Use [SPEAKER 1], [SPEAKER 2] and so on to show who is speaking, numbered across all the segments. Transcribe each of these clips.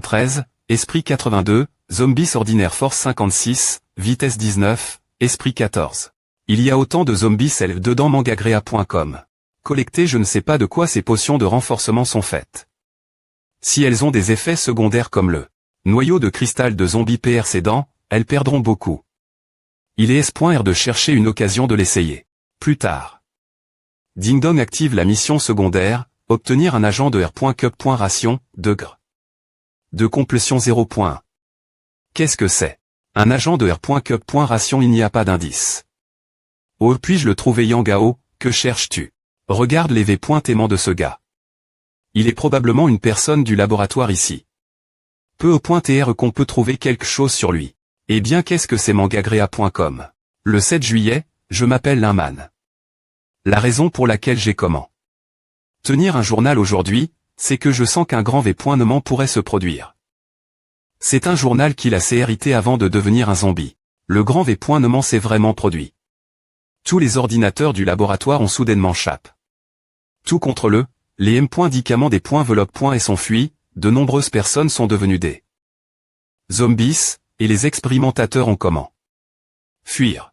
[SPEAKER 1] 13, esprit 82, zombies ordinaire force 56, vitesse 19, esprit 14. Il y a autant de zombies self dedans mangagrea.com. Collectez, je ne sais pas de quoi ces potions de renforcement sont faites. Si elles ont des effets secondaires comme le noyau de cristal de zombie PR cédant, elles perdront beaucoup. Il est S.R de chercher une occasion de l'essayer. Plus tard. Ding Dong active la mission secondaire, obtenir un agent de R.Cup.ration, degré. De complétion 0.1. Qu'est-ce que c'est? Un agent de R.Cup.ration, il n'y a pas d'indice. Oh, puis-je le trouver Yangao, que cherches-tu? Regarde les V.aimants de ce gars. Il est probablement une personne du laboratoire ici. Peu au point TR qu'on peut trouver quelque chose sur lui. Eh bien qu'est-ce que c'est mangagrea.com? Le 7 juillet, je m'appelle Linman. La raison pour laquelle j'ai comment tenir un journal aujourd'hui, c'est que je sens qu'un grand V.nement pourrait se produire. C'est un journal qu'il a hérité avant de devenir un zombie. Le grand V.nement s'est vraiment produit. Tous les ordinateurs du laboratoire ont soudainement chape. Tout contre les M.dicaments des .veloppe. Et sont fuis, de nombreuses personnes sont devenues des zombies, et les expérimentateurs ont comment fuir.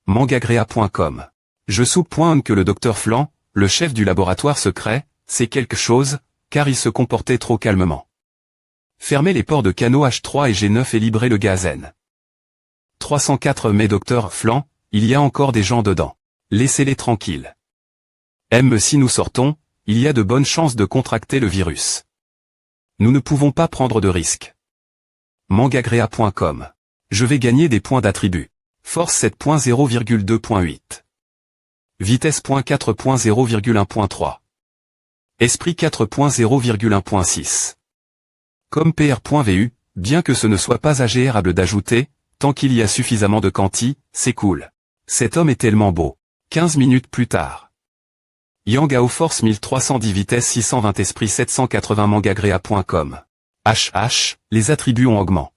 [SPEAKER 1] Mangagrea.com. Je soupçonne que le docteur Flan, le chef du laboratoire secret, sait quelque chose, car il se comportait trop calmement. Fermez les ports de canaux H3 et G9 et librez le gaz N. 304 Mais docteur Flan, il y a encore des gens dedans. Laissez-les tranquilles. Si nous sortons, il y a de bonnes chances de contracter le virus. Nous ne pouvons pas prendre de risques. Mangagrea.com. Je vais gagner des points d'attribut. Force 7.0,2.8. Vitesse 4.0,1.3. Esprit 4.0,1.6. Comme PR.vu, bien que ce ne soit pas agréable d'ajouter, tant qu'il y a suffisamment de quanti, c'est cool. Cet homme est tellement beau. 15 minutes plus tard. Yangao Force 1310 vitesse 620 esprit 780 mangagrea.com. Les attributs ont augmenté.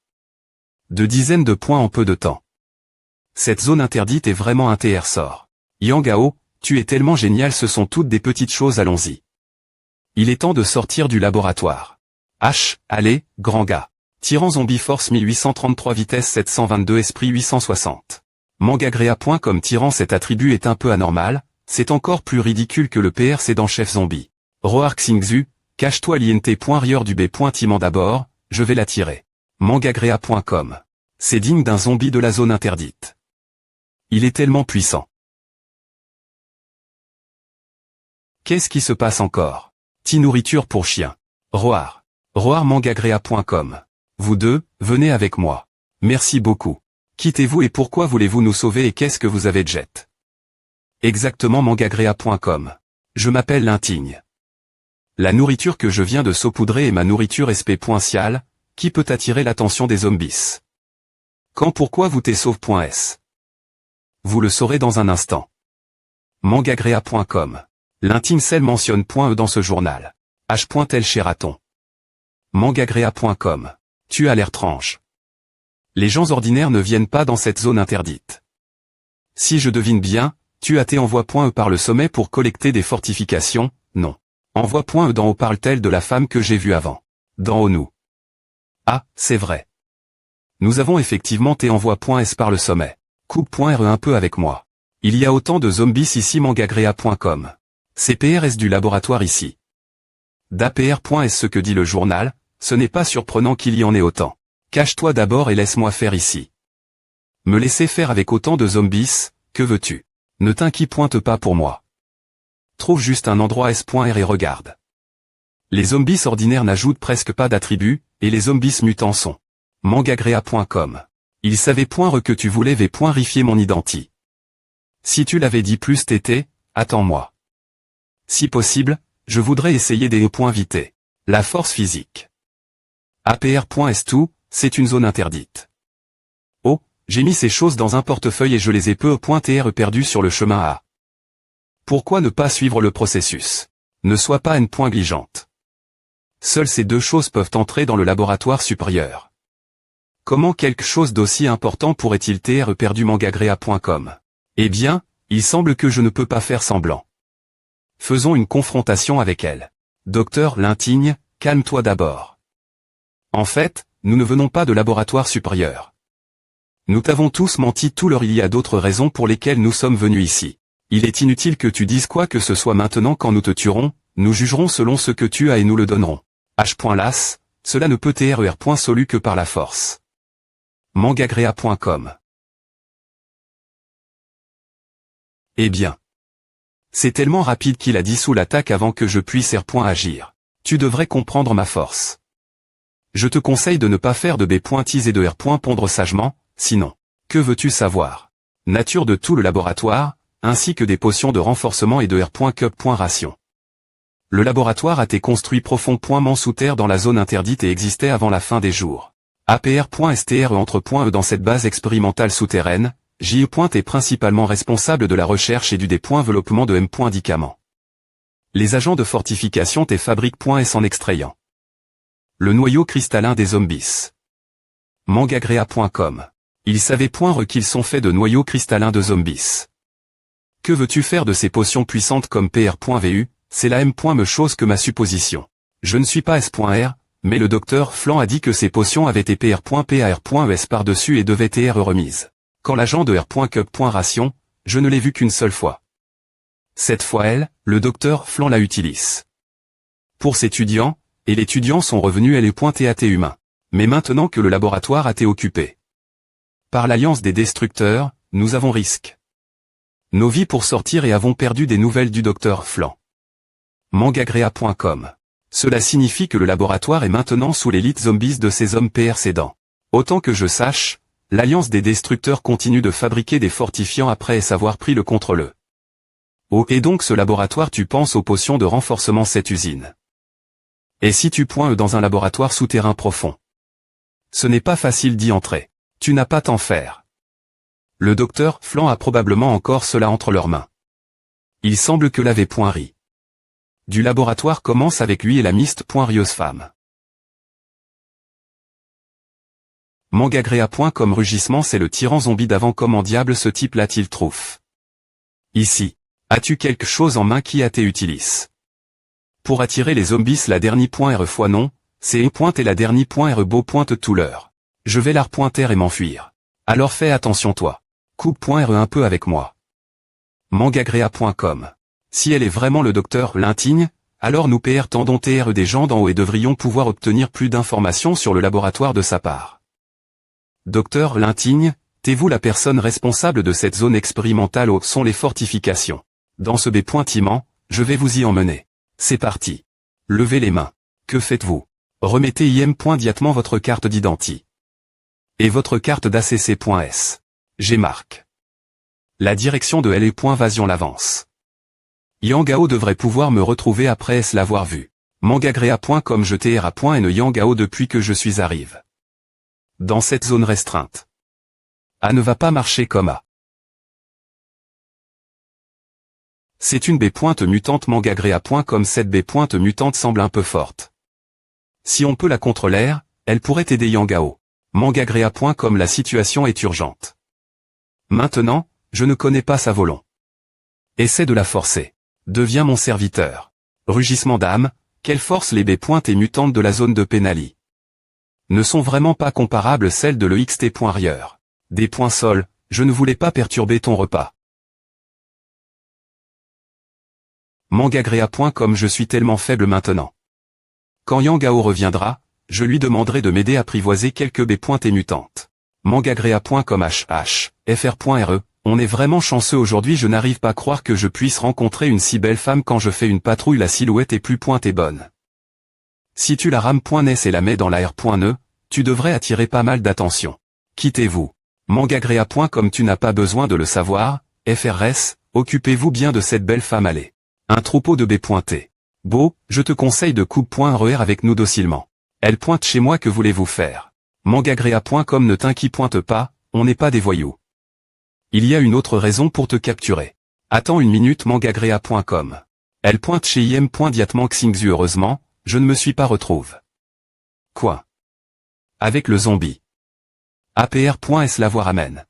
[SPEAKER 1] De dizaines de points en peu de temps. Cette zone interdite est vraiment un TR sort. Yangao, tu es tellement génial, ce sont toutes des petites choses, allons-y. Il est temps de sortir du laboratoire. Allez, grand gars. Tyran zombie force 1833 vitesse 722 esprit 860. Mangagrea.com. Tyran, cet attribut est un peu anormal, c'est encore plus ridicule que le PR cédant chef zombie. Roar Xingzu, cache-toi l'INT.rieur du B.Timant d'abord, je vais l'attirer. Mangagrea.com. C'est digne d'un zombie de la zone interdite. Il est tellement puissant. Qu'est-ce qui se passe encore? Nourriture pour chien. Roar. Roar Mangagrea.com. Vous deux, venez avec moi. Merci beaucoup. Quittez-vous et pourquoi voulez-vous nous sauver et qu'est-ce que vous avez de jet? Exactement Mangagrea.com. Je m'appelle Lintigne. La nourriture que je viens de saupoudrer est ma nourriture SP.cial, qui peut attirer l'attention des zombies. Quand pourquoi vous sauve.s. Vous le saurez dans un instant. Mangagrea.com. L'intime cell mentionne .e dans ce journal. H.tel chez raton. Mangagrea.com. Tu as l'air tranche. Les gens ordinaires ne viennent pas dans cette zone interdite. Si je devine bien, tu as tes envois.e par le sommet pour collecter des fortifications, non. Envoie.e d'en haut parle-t-elle de la femme que j'ai vue avant. D'en haut nous. Ah, c'est vrai. Nous avons effectivement tes envois.s par le sommet. Coupe.re un peu avec moi. Il y a autant de zombies ici Mangagrea.com. C'est PRS du laboratoire ici. d'APR.s ce que dit le journal, ce n'est pas surprenant qu'il y en ait autant. Cache-toi d'abord et laisse-moi faire ici. Me laisser faire avec autant de zombies, que veux-tu? Ne t'inquiète pas pour moi. Trouve juste un endroit S.R et regarde. Les zombies ordinaires n'ajoutent presque pas d'attributs, et les zombies mutants sont. Mangagrea.com. Il savait que tu voulais vérifier mon identité. Si tu l'avais dit plus tété, attends-moi. Si possible, je voudrais essayer des points vités. La force physique. APR.S tout, c'est une zone interdite. Oh, j'ai mis ces choses dans un portefeuille et je les ai peu.TR perdus sur le chemin à. Pourquoi ne pas suivre le processus? Ne sois pas négligente. Seules ces deux choses peuvent entrer dans le laboratoire supérieur. Comment quelque chose d'aussi important pourrait-il TR perdu Mangagrea.com? Eh bien, il semble que je ne peux pas faire semblant. Faisons une confrontation avec elle. Docteur Lintigne, calme-toi d'abord. En fait, nous ne venons pas de laboratoire supérieur. Nous t'avons tous menti tout l'heure, il y a d'autres raisons pour lesquelles nous sommes venus ici. Il est inutile que tu dises quoi que ce soit maintenant, quand nous te tuerons, nous jugerons selon ce que tu as et nous le donnerons. H.Las, cela ne peut être solu que par la force. Mangagrea.com. Eh bien. C'est tellement rapide qu'il a dissous l'attaque avant que je puisse agir. Tu devrais comprendre ma force. Je te conseille de ne pas faire de B.tease et de R.pondre sagement, sinon. Que veux-tu savoir? Nature de tout le laboratoire, ainsi que des potions de renforcement et de R.cup.ration. Le laboratoire a été construit profondément sous terre dans la zone interdite et existait avant la fin des jours. APR.STRE entre.E dans cette base expérimentale souterraine, J.E. est principalement responsable de la recherche et du développement de M.médicaments. Les agents de fortification T fabriquent.S en extrayant le noyau cristallin des zombies. Mangagrea.com. Ils savaient qu'ils sont faits de noyaux cristallins de zombies. Que veux-tu faire de ces potions puissantes comme PR.VU? C'est la même chose que ma supposition. Je ne suis pas S.R, mais le docteur Flan a dit que ces potions avaient été PR.PAR.ES par-dessus et devaient être remises. Quand l'agent de R.cup.ration, je ne l'ai vu qu'une seule fois. Cette fois le docteur Flan la utilise. Pour ses étudiants, et les étudiants sont revenus .TAT humain. Mais maintenant que le laboratoire a été occupé par l'alliance des destructeurs, nous avons risque nos vies pour sortir et avons perdu des nouvelles du docteur Flan. Mangagrea.com. Cela signifie que le laboratoire est maintenant sous l'élite zombies de ces hommes précédents. Autant que je sache, l'alliance des destructeurs continue de fabriquer des fortifiants après avoir pris le contrôle. Oh, et donc ce laboratoire, tu penses aux potions de renforcement, cette usine. Et si tu pointes dans un laboratoire souterrain profond? Ce n'est pas facile d'y entrer. Tu n'as pas t'en faire. Le docteur Flan a probablement encore cela entre leurs mains. Il semble que l'avait ri. Du laboratoire commence avec lui et la rieuse femme. Mangagrea.com. Rugissement, c'est le tyran zombie d'avant. Comment diable ce type là-t-il trouve? Ici. As-tu quelque chose en main qui utilise? Pour attirer les zombies, la dernière .R fois non, c'est et la dernière .R beau tout l'heure. Je vais la repointer et m'enfuir. Alors fais attention toi. Coupe.R un peu avec moi. Mangagrea.com. Si elle est vraiment le docteur Lintigne, alors nous tendons TR des gens d'en haut et devrions pouvoir obtenir plus d'informations sur le laboratoire de sa part. Docteur Lintigne, t'es-vous la personne responsable de cette zone expérimentale où sont les fortifications? Dans ce B.timent, je vais vous y emmener. C'est parti. Levez les mains. Que faites-vous? Remettez immédiatement votre carte d'identité. Et votre carte d'ACC.S. J'ai marque. La direction de LE.Vasion l'avance. Yangao devrait pouvoir me retrouver après l'avoir vu. Mangagrea.com. Je t'ai à point et ne Yangao depuis que je suis arrivé. Dans cette zone restreinte. A ne va pas marcher comme A. C'est une B.mutante. Mangagrea.com. Cette B.mutante semble un peu forte. Si on peut la contrôler, elle pourrait aider Yangao. Mangagrea.com. La situation est urgente. Maintenant, je ne connais pas sa volonté. Essaie de la forcer. Deviens mon serviteur. Rugissement d'âme, quelle force les B.et mutantes de la zone de Penali ne sont vraiment pas comparables celles de l'EXT.Rieur. Des points sol, je ne voulais pas perturber ton repas. Mangagrea.com. Je suis tellement faible maintenant. Quand Yangao reviendra, je lui demanderai de m'aider à apprivoiser quelques B.et mutantes. Mangagrea.com. FR.RE. On est vraiment chanceux aujourd'hui, je n'arrive pas à croire que je puisse rencontrer une si belle femme quand je fais une patrouille, la silhouette est plus pointée bonne. Si tu la rames.NES et la mets dans la R.NE, tu devrais attirer pas mal d'attention. Quittez-vous. Mangagrea.com. Tu n'as pas besoin de le savoir, FRS, occupez-vous bien de cette belle femme, allez. Un troupeau de B.T. Beau, je te conseille de coupe.RER avec nous docilement. Elle pointe chez moi, que voulez-vous faire? Mangagrea.com. Ne t'inquiète pas, on n'est pas des voyous. Il y a une autre raison pour te capturer. Attends une minute. Mangagrea.com. Elle pointe chez im.diatement Xingzu. Heureusement, je ne me suis pas retrouvé. Quoi? Avec le zombie. APR.S la voir amène.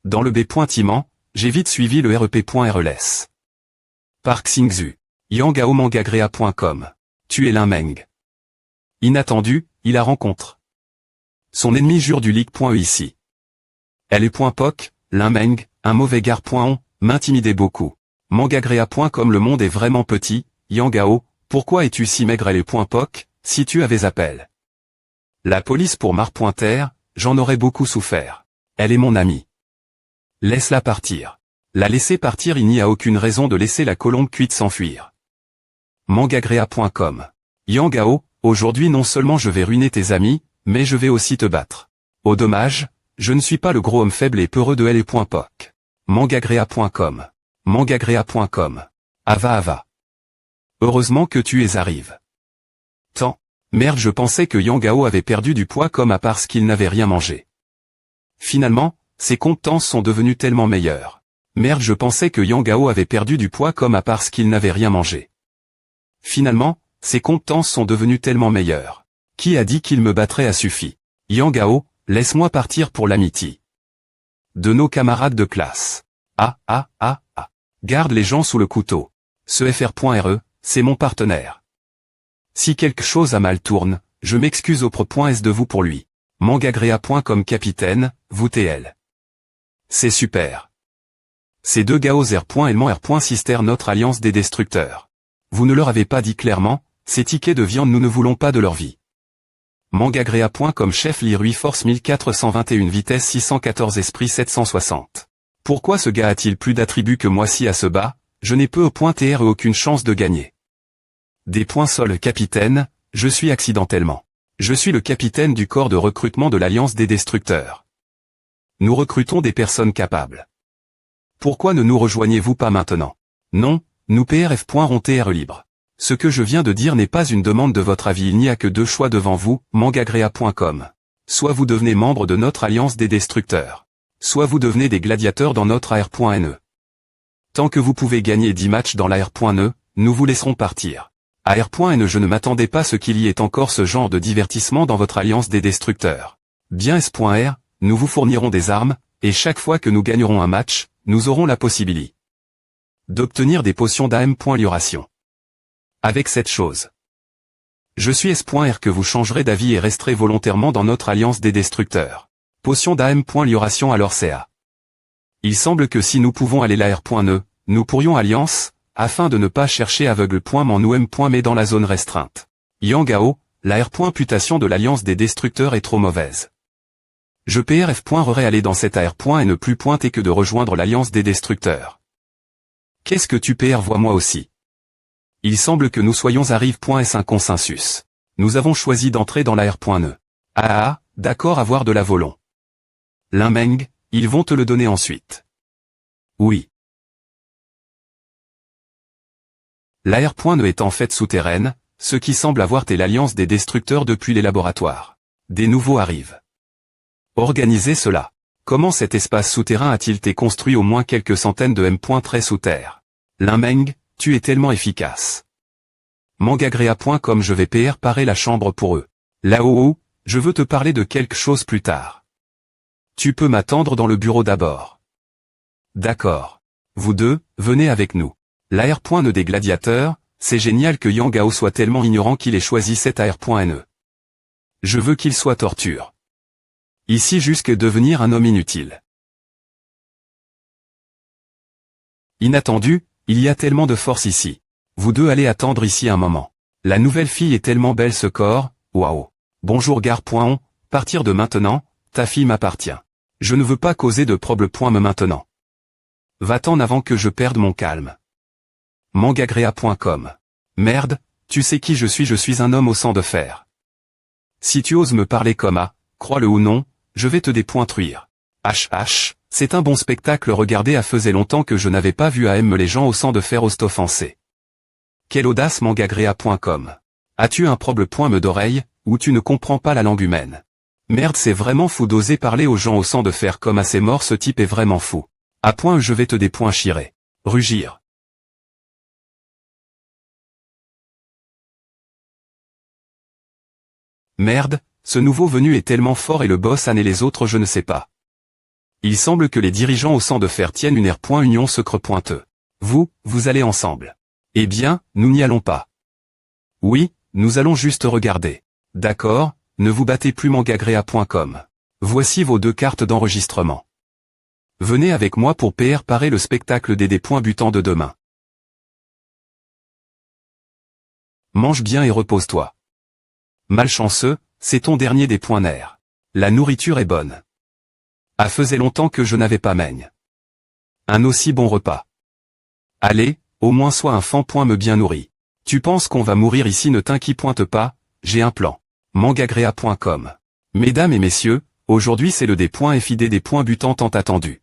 [SPEAKER 1] Dans le B.timent, j'ai vite suivi le REP.RLS. Par Xingzu. Yangao. Mangagrea.com. Tu es l'un Meng. Inattendu, il a rencontre. Son ennemi jure du leak.e ici. Elle est .poc, Limeng, un mauvais gars.on, m'intimidait beaucoup. Mangagrea.com le monde est vraiment petit, Yangao, pourquoi es-tu si maigre elle est .poc, si tu avais appel. La police pour Mar.ter, j'en aurais beaucoup souffert. Elle est mon amie. Laisse-la partir. La laisser partir, il n'y a aucune raison de laisser la colombe cuite s'enfuir. Mangagrea.com. Yangao, aujourd'hui non seulement je vais ruiner tes amis, mais je vais aussi te battre. Au dommage, je ne suis pas le gros homme faible et peureux de L.poc. Mangagrea.com. Mangagrea.com. Ava. Heureusement que tu es arrivé. Tant. Merde, je pensais que Yangao avait perdu du poids comme à parce qu'il n'avait rien mangé. Finalement, ses compétences sont devenues tellement meilleures. Merde, je pensais que Yangao avait perdu du poids comme à parce qu'il n'avait rien mangé. Finalement, ses compétences sont devenues tellement meilleures. Qui a dit qu'il me battrait à suffi? Yangao, laisse-moi partir pour l'amitié. De nos camarades de classe. Garde les gens sous le couteau. Ce fr.re, c'est mon partenaire. Si quelque chose a mal tourne, je m'excuse auprès de vous pour lui. Mangagrea.com capitaine, vous TL. C'est super. Ces deux gaos R.Sister notre alliance des destructeurs. Vous ne leur avez pas dit clairement, ces tickets de viande nous ne voulons pas de leur vie. Mangagrea.com chef Lirui force 1421 vitesse 614 esprit 760. Pourquoi ce gars a-t-il plus d'attributs que moi si à ce bas, je n'ai peu au point TR et aucune chance de gagner. Des points sol capitaine, je suis accidentellement. Je suis le capitaine du corps de recrutement de l'Alliance des Destructeurs. Nous recrutons des personnes capables. Pourquoi ne nous rejoignez-vous pas maintenant? Non, nous PRF.TR libre. Ce que je viens de dire n'est pas une demande de votre avis, il n'y a que deux choix devant vous, Mangagrea.com. Soit vous devenez membre de notre Alliance des Destructeurs. Soit vous devenez des gladiateurs dans notre AR.NE. Tant que vous pouvez gagner 10 matchs dans l'AR.NE, nous vous laisserons partir. AR.NE je ne m'attendais pas à ce qu'il y ait encore ce genre de divertissement dans votre Alliance des Destructeurs. Bien S.R, nous vous fournirons des armes, et chaque fois que nous gagnerons un match, nous aurons la possibilité d'obtenir des potions d'AM.Lioration. Avec cette chose. Je suis S.R que vous changerez d'avis et resterez volontairement dans notre Alliance des Destructeurs. Potion d'AM.Lioration alors CA. Il semble que si nous pouvons aller la R.NE, nous pourrions alliance, afin de ne pas chercher aveugle.men ou M. mais dans la zone restreinte. Yangao, la R.Putation de l'Alliance des Destructeurs est trop mauvaise. Je PRF.re aller dans cette AR. Et ne plus pointer que de rejoindre l'Alliance des Destructeurs. Qu'est-ce que tu PR vois moi aussi? Il semble que nous soyons arrive.s un consensus. Nous avons choisi d'entrer dans la R.NE. D'accord avoir de la volon. Limeng, ils vont te le donner ensuite. Oui. La R.NE est en fait souterraine, ce qui semble avoir été l'alliance des destructeurs depuis les laboratoires. Des nouveaux arrivent. Organisez cela. Comment cet espace souterrain a-t-il été construit au moins quelques centaines de M. très sous terre? Limeng, tu es tellement efficace. Mangagrea.com je vais PR parer la chambre pour eux. Là-haut, je veux te parler de quelque chose plus tard. Tu peux m'attendre dans le bureau d'abord. D'accord. Vous deux, venez avec nous. L'AR.NE des gladiateurs, c'est génial que Yangao soit tellement ignorant qu'il ait choisi cette AR.NE. Je veux qu'il soit torture. Ici jusque devenir un homme inutile. Inattendu, il y a tellement de force ici. Vous deux allez attendre ici un moment. La nouvelle fille est tellement belle ce corps, waouh. Bonjour gare.on, partir de maintenant, ta fille m'appartient. Je ne veux pas causer de problème maintenant. Va-t'en avant que je perde mon calme. Mangagrea.com. Merde, tu sais qui je suis un homme au sang de fer. Si tu oses me parler comme à, crois-le ou non, je vais te dépointruire. C'est un bon spectacle regardez à faisait longtemps que je n'avais pas vu AM les gens au sang de fer ost offensé. Quelle audace Mangagrea.com. As-tu un problème d'oreille, ou tu ne comprends pas la langue humaine? Merde c'est vraiment fou d'oser parler aux gens au sang de fer comme à ces morts ce type est vraiment fou. À point je vais te dépoinchirer. Rugir. Merde, ce nouveau venu est tellement fort et le boss et les autres je ne sais pas. Il semble que les dirigeants au sang de fer tiennent une R.Union secret pointeux. Vous allez ensemble. Eh bien, nous n'y allons pas. Oui, nous allons juste regarder. D'accord, Ne vous battez plus mangagrea.com. Voici vos 2 cartes d'enregistrement. Venez avec moi pour préparer le spectacle des points butants de demain. Mange bien et repose-toi. Malchanceux, c'est ton dernier des points nerfs. La nourriture est bonne. Ah, faisait longtemps que je n'avais pas maigne. Un aussi bon repas. Allez, au moins sois un fan point me bien nourri. Tu penses qu'on va mourir ici, ne t'inquiète pas, j'ai un plan. Mangagrea.com. Mesdames et messieurs, aujourd'hui c'est le des points FID des points butants tant attendu.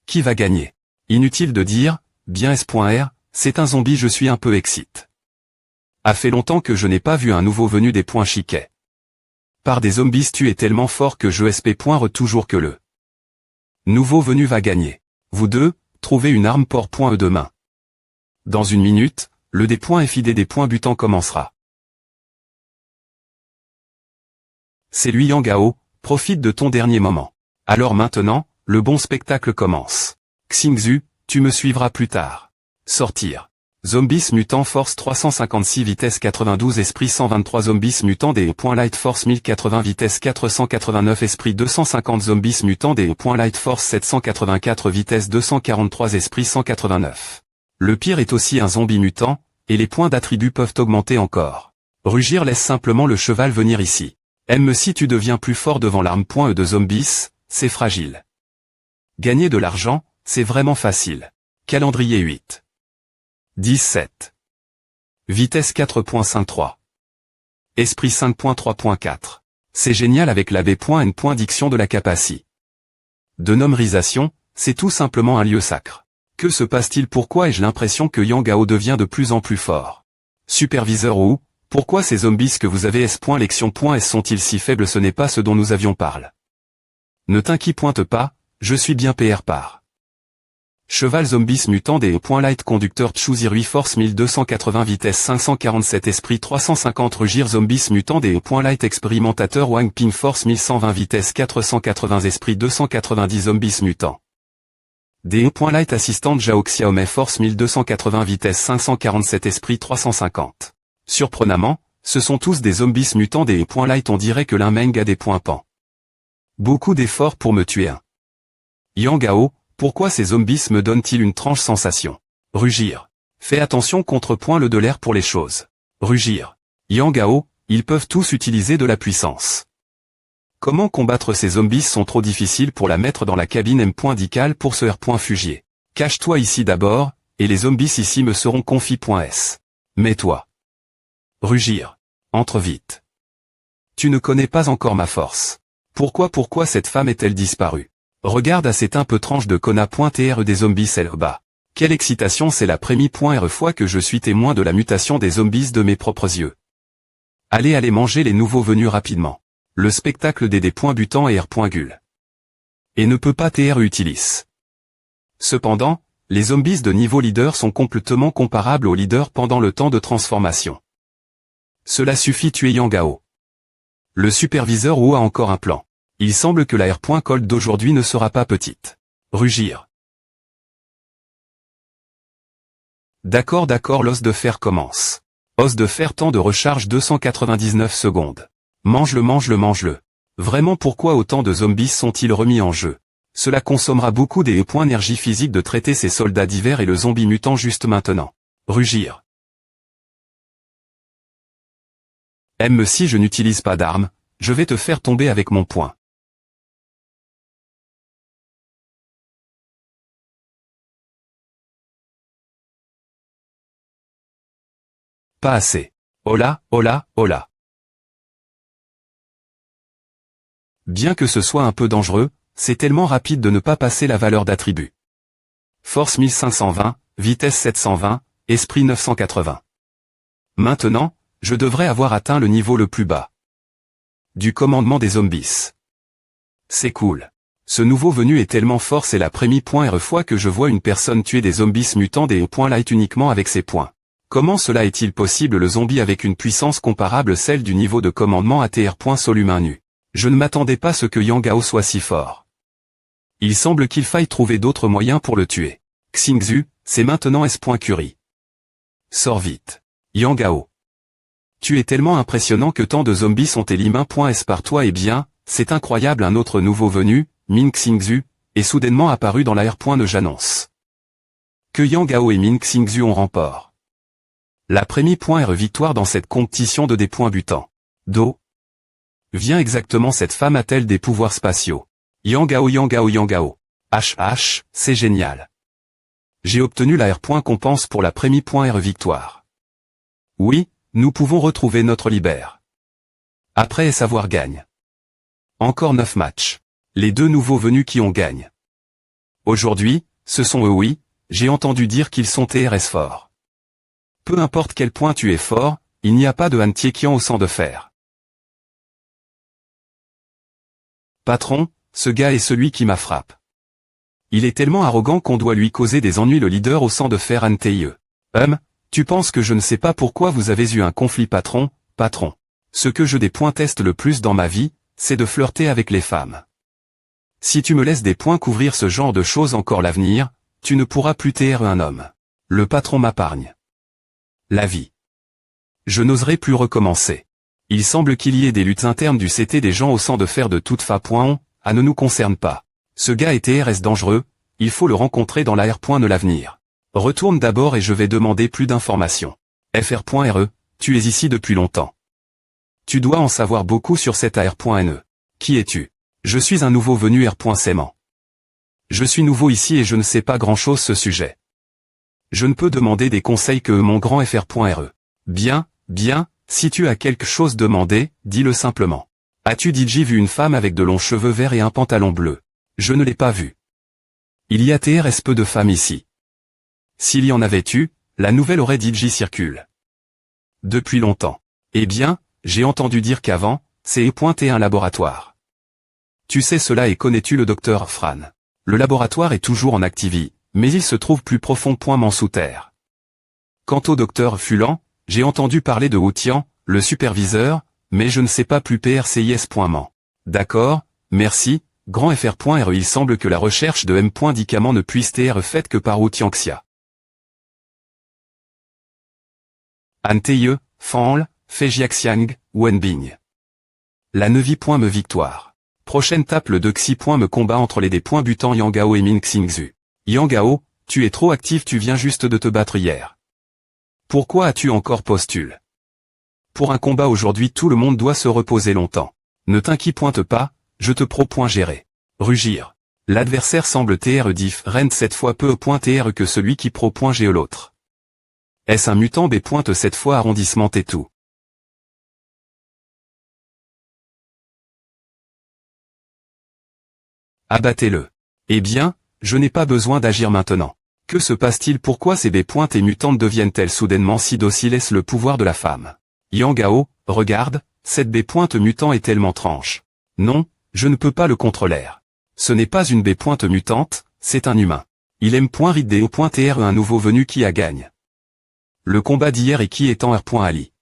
[SPEAKER 1] Qui va gagner? Inutile de dire, bien S.R, c'est un zombie, je suis un peu excite. A fait longtemps que je n'ai pas vu un nouveau venu des points chiquets. Par des zombies, tu es tellement fort que je SP pointre toujours que le nouveau venu va gagner. Vous deux, trouvez une arme pour point demain. Dans une minute, le des points FID des points butants commencera. C'est lui Yangao, profite de ton dernier moment. Alors maintenant, le bon spectacle commence. Xingzhu, tu me suivras plus tard. Sortir. Zombies mutants force 356 vitesse 92 esprit 123 zombies mutants des points light force 1080 vitesse 489 esprit 250 zombies mutants des points light force 784 vitesse 243 esprit 189. Le pire est aussi un zombie mutant, et les points d'attribut peuvent augmenter encore. Rugir laisse simplement le cheval venir ici. Aime si tu deviens plus fort devant l'arme point de zombies, c'est fragile. Gagner de l'argent, c'est vraiment facile. Calendrier 8. 17. Vitesse 4.53. Esprit 5.3.4. C'est génial avec la B.N. Diction de la capacité. De nomerisation, c'est tout simplement un lieu sacre. Que se passe-t-il? Pourquoi ai-je l'impression que Yangao devient de plus en plus fort? Superviseur ou, pourquoi ces zombies que vous avez S.Lection.S sont-ils si faibles? Ce n'est pas ce dont nous avions parlé. Ne t'inquiète pas, je suis bien PR par. Cheval zombies mutant des points light conducteur Tchuzirui force 1280 vitesse 547 esprit 350 rugir zombies mutant des points light expérimentateur Wang Ping force 1120 vitesse 480 esprit 290 zombies mutants. Des points light assistante Zhao Xiaomei force 1280 vitesse 547 esprit 350. Surprenamment, ce sont tous des zombies mutants des points light, on dirait que l'un Meng a des points pan. Beaucoup d'efforts pour me tuer un. Yangao, pourquoi ces zombies me donnent-ils une tranche sensation? Rugir. Fais attention contrepoint le de l'air pour les choses. Rugir. Yangao, ils peuvent tous utiliser de la puissance. Comment combattre ces zombies sont trop difficiles pour la mettre dans la cabine M.Dical pour ce R.Fugier. Cache-toi ici d'abord, et les zombies ici me seront confiés.S. Mets-toi. Rugir. Entre vite. Tu ne connais pas encore ma force. Pourquoi cette femme est-elle disparue? Regarde à cette un peu tranche de conna.tr des zombies bas. Quelle excitation, c'est la première fois que je suis témoin de la mutation des zombies de mes propres yeux. Allez manger les nouveaux venus rapidement. Le spectacle des points butants et R.Gul. Et ne peut pas TR utilis. Cependant, les zombies de niveau leader sont complètement comparables aux leaders pendant le temps de transformation. Cela suffit, tuer Yangao. Le superviseur ou a encore un plan. Il semble que la R.Cold d'aujourd'hui ne sera pas petite. Rugir. D'accord, l'os de fer commence. Os de fer, temps de recharge 299 secondes. Mange-le. Vraiment, pourquoi autant de zombies sont-ils remis en jeu? Cela consommera beaucoup des points d'énergie physique de traiter ces soldats d'hiver et le zombie mutant juste maintenant. Rugir. Aime si je n'utilise pas d'armes, je vais te faire tomber avec mon poing. Pas assez. Oh là. Bien que ce soit un peu dangereux, c'est tellement rapide de ne pas passer la valeur d'attribut. Force 1520, vitesse 720, esprit 980. Maintenant, je devrais avoir atteint le niveau le plus bas. Du commandement des zombies. C'est cool. Ce nouveau venu est tellement fort, c'est la première fois que je vois une personne tuer des zombies mutants des points light uniquement avec ses points. Comment cela est-il possible? Le zombie avec une puissance comparable celle du niveau de commandement ATR. Sol humain nu. Je ne m'attendais pas à ce que Yangao soit si fort. Il semble qu'il faille trouver d'autres moyens pour le tuer. Xingzhu, c'est maintenant S.Curie. Sors vite. Yangao. Tu es tellement impressionnant que tant de zombies sont éliminés. Par toi. Eh bien, c'est incroyable. Un autre nouveau venu, Min Xingzhu, est soudainement apparu dans l'air. J'annonce que Yang Gao et Min Xingzhu ont remporté la première victoire dans cette compétition de des points butants. D'où vient exactement cette femme? A-t-elle des pouvoirs spatiaux? Yang Gao, Yang Gao, Yang Gao. C'est génial. J'ai obtenu la compense pour la première victoire. Oui, nous pouvons retrouver notre libère. Après savoir gagne. Encore 9 matchs. Les deux nouveaux venus qui ont gagne. Aujourd'hui, ce sont eux. Oui, j'ai entendu dire qu'ils sont TRS forts. Peu importe quel point tu es fort, il n'y a pas de Han Tieqian au sang de fer. Patron, ce gars est celui qui m'a frappé. Il est tellement arrogant qu'on doit lui causer des ennuis. Le leader au sang de fer Han Tae. Tu penses que je ne sais pas pourquoi vous avez eu un conflit? Patron, ce que je déteste le plus dans ma vie, c'est de flirter avec les femmes. Si tu me laisses des points couvrir ce genre de choses encore l'avenir, tu ne pourras plus être un homme. Le patron m'épargne la vie. Je n'oserai plus recommencer. Il semble qu'il y ait des luttes internes du CT des gens au sang de fer de toute façon, ne nous concerne pas. Ce gars est TRS dangereux, il faut le rencontrer dans l'AR. De l'avenir. Retourne d'abord et je vais demander plus d'informations. FR.RE, tu es ici depuis longtemps. Tu dois en savoir beaucoup sur cet AR.NE. Qui es-tu? Je suis un nouveau venu R.Sément. Je suis nouveau ici et je ne sais pas grand-chose ce sujet. Je ne peux demander des conseils que mon grand FR.RE. Bien, si tu as quelque chose demandé, dis-le simplement. As-tu vu une femme avec de longs cheveux verts et un pantalon bleu? Je ne l'ai pas vue. Il y a TRS peu de femmes ici. S'il y en avait eu, la nouvelle aurait circule. Depuis longtemps. Eh bien, j'ai entendu dire qu'avant, c'est pointé un laboratoire. Tu sais cela et connais-tu le docteur Fran? Le laboratoire est toujours en activité, mais il se trouve plus profond. Sous terre. Quant au docteur Fulan, j'ai entendu parler de Woutian, le superviseur, mais je ne sais pas plus PRCIS. D'accord, merci, grand FR.RE. Il semble que la recherche de M.Dicament ne puisse être faite que par Woutianxia. Han Tae, Fanl, Fejiaxiang, Wenbing. La 9e victoire. Prochaine tape le 2 me combat entre les des points butants Yang Gao et Min Xingzhu. Yang Gao, tu es trop actif, tu viens juste de te battre hier. Pourquoi as-tu encore postulé? Pour un combat aujourd'hui tout le monde doit se reposer longtemps. Ne t'inquiète pas, je te gérer. Rugir. L'adversaire semble différent cette fois peu que celui qui G l'autre. Est-ce un mutant B. Cette fois arrondissement et tout. Abattez-le. Eh bien, je n'ai pas besoin d'agir maintenant. Que se passe-t-il? Pourquoi ces B. et mutantes deviennent-elles soudainement si dociles? Est-ce le pouvoir de la femme? Yang Gao, regarde, cette B. mutant est tellement tranche. Non, je ne peux pas le contrôler. Ce n'est pas une B. mutante, c'est un humain. Il aime .rideo.tr un nouveau venu qui a gagne. Le combat d'hier et qui est en R.Ali.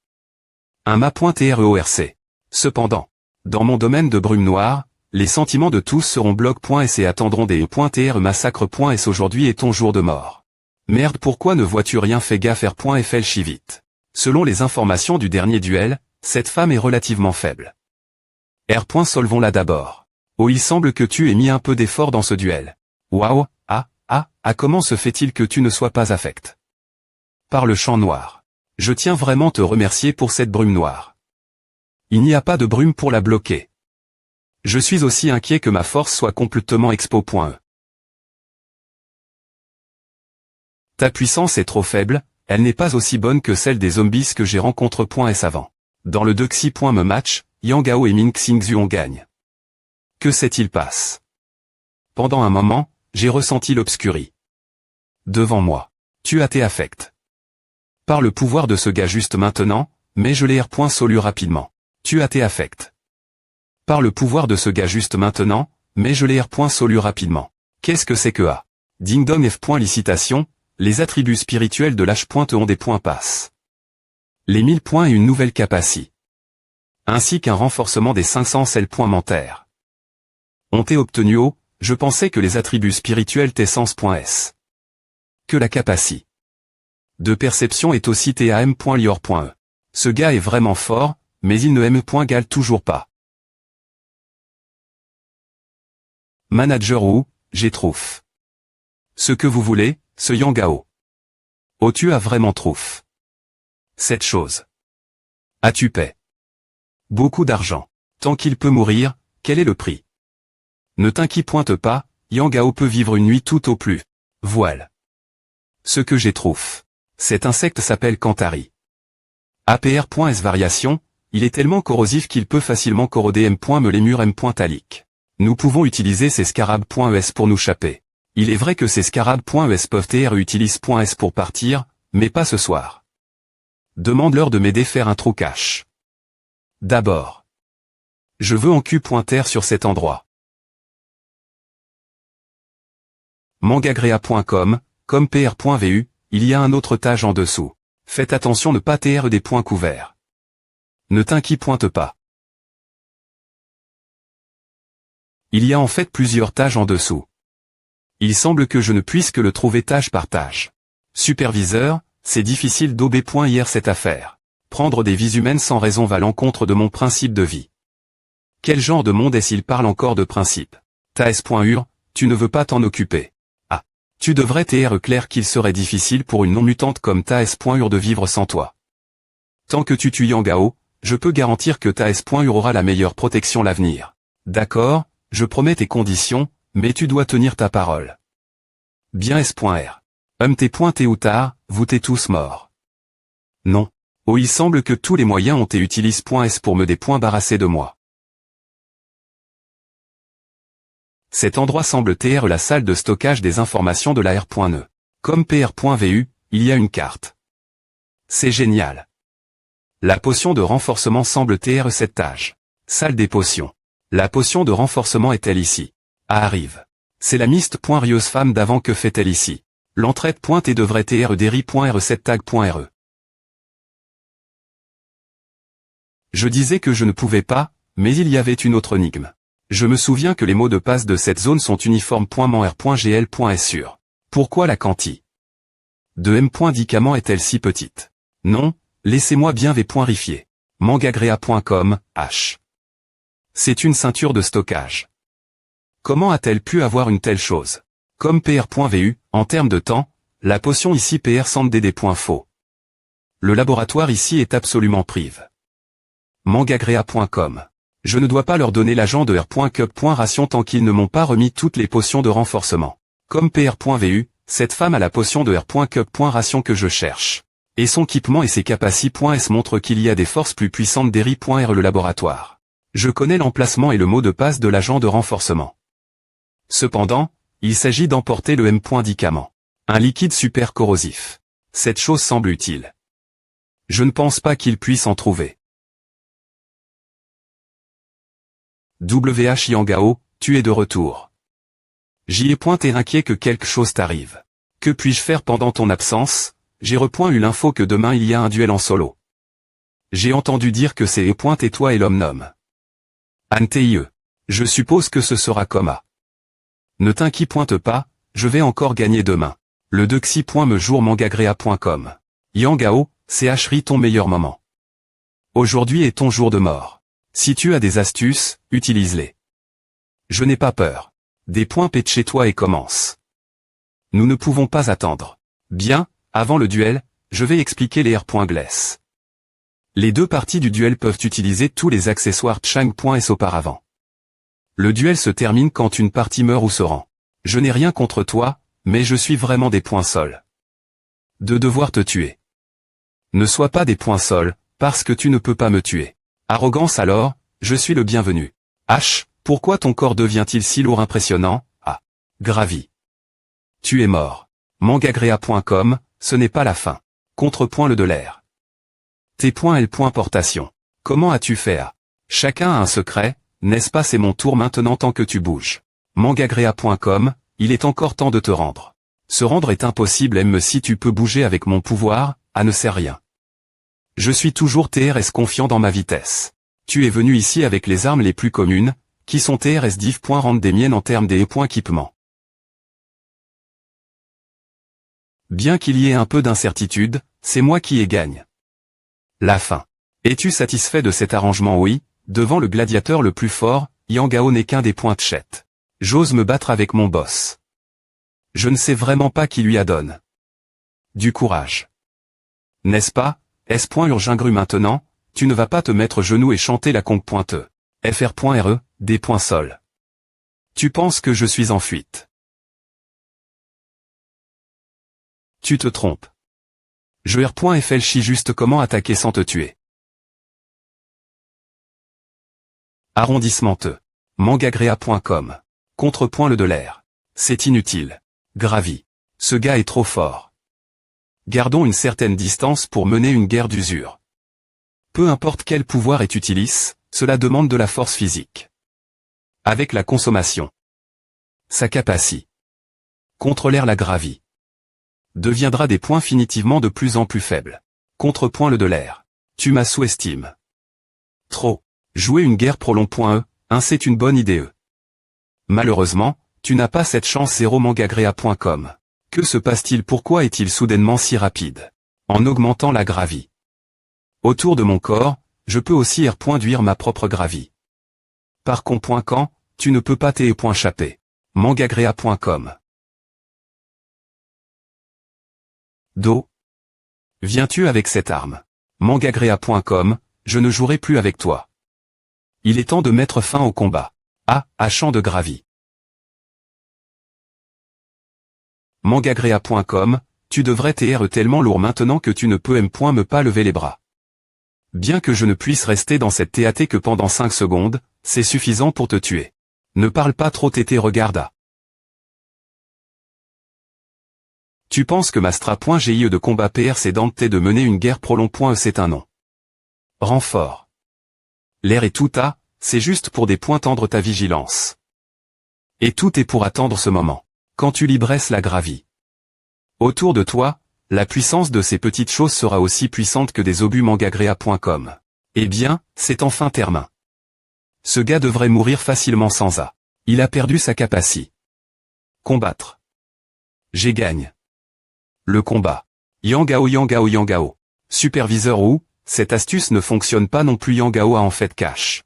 [SPEAKER 1] Un ma.TREORC. Cependant, dans mon domaine de brume noire, les sentiments de tous seront bloc.s et attendront des E.TR massacre.s. Aujourd'hui est ton jour de mort. Merde, pourquoi ne vois-tu rien? Fais gaffe R.FL Chivite. Selon les informations du dernier duel, cette femme est relativement faible. Solvons-la d'abord. Oh, il semble que tu aies mis un peu d'effort dans ce duel. Waouh, comment se fait-il que tu ne sois pas affecté par le champ noir? Je tiens vraiment te remercier pour cette brume noire. Il n'y a pas de brume pour la bloquer. Je suis aussi inquiet que ma force soit complètement expo.e. Ta puissance est trop faible, elle n'est pas aussi bonne que celle des zombies que j'ai rencontré.s avant. Dans le 2 me match, Yang Gao et Min Xingzhu on gagne. Que s'est-il passe? Pendant un moment, j'ai ressenti l'obscurie. Devant moi. Tu as été affecté par le pouvoir de ce gars juste maintenant, mais je l'ai solu rapidement. Tu as été affecté par le pouvoir de ce gars juste maintenant, mais je l'ai solu rapidement. Qu'est-ce que c'est que A? Ding dong F. Licitation, les attributs spirituels de l'H. ont des points passe. Les 1000 points et une nouvelle capacité. Ainsi qu'un renforcement des 500 mentaires. Ont été obtenus au, je pensais que les attributs spirituels T-sens.s. Que la capacité de perception est aussi TAM.lior.e. Ce gars est vraiment fort, mais il ne me.gale toujours pas. Manager ou, j'ai trouf. Ce que vous voulez, ce Yangao. Oh tu as vraiment trouf. Cette chose. As-tu paie. Beaucoup d'argent. Tant qu'il peut mourir, quel est le prix? Ne t'inquiète pas, Yangao peut vivre une nuit tout au plus. Voile. Ce que j'ai trouf. Cet insecte s'appelle Cantari. APR.S variation, il est tellement corrosif qu'il peut facilement corroder me les murs m.talic. Nous pouvons utiliser ces scarabs.es pour nous chapper. Il est vrai que ces scarabs.es peuvent utilisent.s pour partir, mais pas ce soir. Demande-leur de m'aider faire un trou cache. D'abord. Je veux en Q.R sur cet endroit. Mangagrea.com, comme pr.vu, il y a un autre tâche en dessous. Faites attention ne pas tr des points couverts. Ne t'inquiète pas. Il y a en fait plusieurs tâches en dessous. Il semble que je ne puisse que le trouver tâche par tâche. Superviseur, c'est difficile d'OB.ir cette affaire. Prendre des vies humaines sans raison va l'encontre de mon principe de vie. Quel genre de monde est-ce qu'il parle encore de principe? TAS.ur, tu ne veux pas t'en occuper. Ah. Tu devrais tr clair qu'il serait difficile pour une non-mutante comme TAS.ur de vivre sans toi. Tant que tu tues Yangao, je peux garantir que TAS.ur aura la meilleure protection à l'avenir. D'accord, je promets tes conditions, mais tu dois tenir ta parole. Bien S.R. T'es ou tard, vous t'es tous morts. Non. Oh il semble que tous les moyens ont été utilisés.s pour me débarrasser de moi. Cet endroit semble être la salle de stockage des informations de la R.E. Comme pr.vu, il y a une carte. C'est génial. La potion de renforcement semble être cette tâche. Salle des potions. La potion de renforcement est-elle ici? Ah arrive. C'est la miste.rieuse femme d'avant que fait-elle ici? L'entraide.t devrait être deri.r7tag.re. Je disais que je ne pouvais pas, mais il y avait une autre énigme. Je me souviens que les mots de passe de cette zone sont uniforme.manr.gl.s sur. Pourquoi la quanti de m.dicament est-elle si petite? Non, laissez-moi bien vérifier. Mangagrea.com, H. C'est une ceinture de stockage. Comment a-t-elle pu avoir une telle chose? Comme pr.vu, en termes de temps, la potion ici pr semble des points faux. Le laboratoire ici est absolument prive. Mangagrea.com. Je ne dois pas leur donner l'agent de R.Cup.ration tant qu'ils ne m'ont pas remis toutes les potions de renforcement. Comme pr.vu, cette femme a la potion de R.Cup.ration que je cherche. Et son équipement et ses capacités.s montrent qu'il y a des forces plus puissantes d'Eri.R le laboratoire. Je connais l'emplacement et le mot de passe de l'agent de renforcement. Cependant, il s'agit d'emporter le M.dicament. Un liquide super corrosif. Cette chose semble utile. Je ne pense pas qu'il puisse en trouver. WH Yangao, tu es de retour. J'y ai pointé inquiet que quelque chose t'arrive. Que puis-je faire pendant ton absence? J'ai eu l'info que demain il y a un duel en solo. J'ai entendu dire que c'est et toi et l'homme-nom. Antie. Je suppose que ce sera coma. Ne t'inquiète pas, je vais encore gagner demain. Le dexi. Me jour mangagrea.com. Yangao, c'est Hri ton meilleur moment. Aujourd'hui est ton jour de mort. Si tu as des astuces, utilise-les. Je n'ai pas peur. Des points pète chez toi et commence. Nous ne pouvons pas attendre. Bien, avant le duel, je vais expliquer les R.Gless. Les deux parties du duel peuvent utiliser tous les accessoires Chang.s auparavant. Le duel se termine quand une partie meurt ou se rend. Je n'ai rien contre toi, mais je suis vraiment des points sols. De devoir te tuer. Ne sois pas des points sols, parce que tu ne peux pas me tuer. Arrogance alors, je suis le bienvenu. H, pourquoi ton corps devient-il si lourd impressionnant? Ah. Gravi. Tu es mort. Mangagrea.com, ce n'est pas la fin. Contrepoint le de l'air. Tes points L. Portation. Comment as-tu fait à? Chacun a un secret, n'est-ce pas? C'est mon tour maintenant tant que tu bouges. Mangagrea.com, il est encore temps de te rendre. Se rendre est impossible même si tu peux bouger avec mon pouvoir, à ne sert rien. Je suis toujours TRS confiant dans ma vitesse. Tu es venu ici avec les armes les plus communes, qui sont TRS div. Rendre des miennes en termes des points équipement. Bien qu'il y ait un peu d'incertitude, c'est moi qui y gagne. La fin. Es-tu satisfait de cet arrangement? Oui, devant le gladiateur le plus fort, Yang Gao n'est qu'un des points de chette. J'ose me battre avec mon boss. Je ne sais vraiment pas qui lui adonne. Du courage. N'est-ce pas? S.Urgingru maintenant, tu ne vas pas te mettre genoux et chanter la conque.e. Fr.re, D.sol. Tu penses que je suis en fuite? Tu te trompes. Je R.flchi juste comment attaquer sans te tuer. Arrondissement E. Mangagrea.com. Contrepoint le de l'air. C'est inutile. Gravi. Ce gars est trop fort. Gardons une certaine distance pour mener une guerre d'usure. Peu importe quel pouvoir est utilisé, cela demande de la force physique. Avec la consommation. Sa capacité. Contre l'air la Gravi. Deviendra des points finitivement de plus en plus faibles. Contrepoint le de l'air. Tu m'as sous-estime. Trop. Jouer une guerre prolong.e, c'est une bonne idée. Malheureusement, tu n'as pas cette chance. Mangagrea.com. Que se passe-t-il? Pourquoi est-il soudainement si rapide? En augmentant la Gravi. Autour de mon corps, je peux aussi R.duire ma propre Gravi. Par con.quand, tu ne peux pas t'e.chapper. Mangagrea.com. Do. Viens-tu avec cette arme? Mangagrea.com, je ne jouerai plus avec toi. Il est temps de mettre fin au combat. À champ de Gravi. Mangagrea.com, tu devrais t'être tellement lourd maintenant que tu ne peux me pas lever les bras. Bien que je ne puisse rester dans cette TAT que pendant 5 secondes, c'est suffisant pour te tuer. Ne parle pas trop tété regarda. Tu penses que ma stra.GIE de combat PR c'est d'empter de mener une guerre prolong.e c'est un nom. Renfort. L'air et tout c'est juste pour des points tendre ta vigilance. Et tout est pour attendre ce moment. Quand tu libresses la Gravi. Autour de toi, la puissance de ces petites choses sera aussi puissante que des obus. Mangagrea.com. Eh bien, c'est enfin terminé. Ce gars devrait mourir facilement sans A. Il a perdu sa capacité. Combattre. J'ai gagne. Le combat. Yang Gao. Superviseur ou, cette astuce ne fonctionne pas non plus. Yang Gao a en fait cache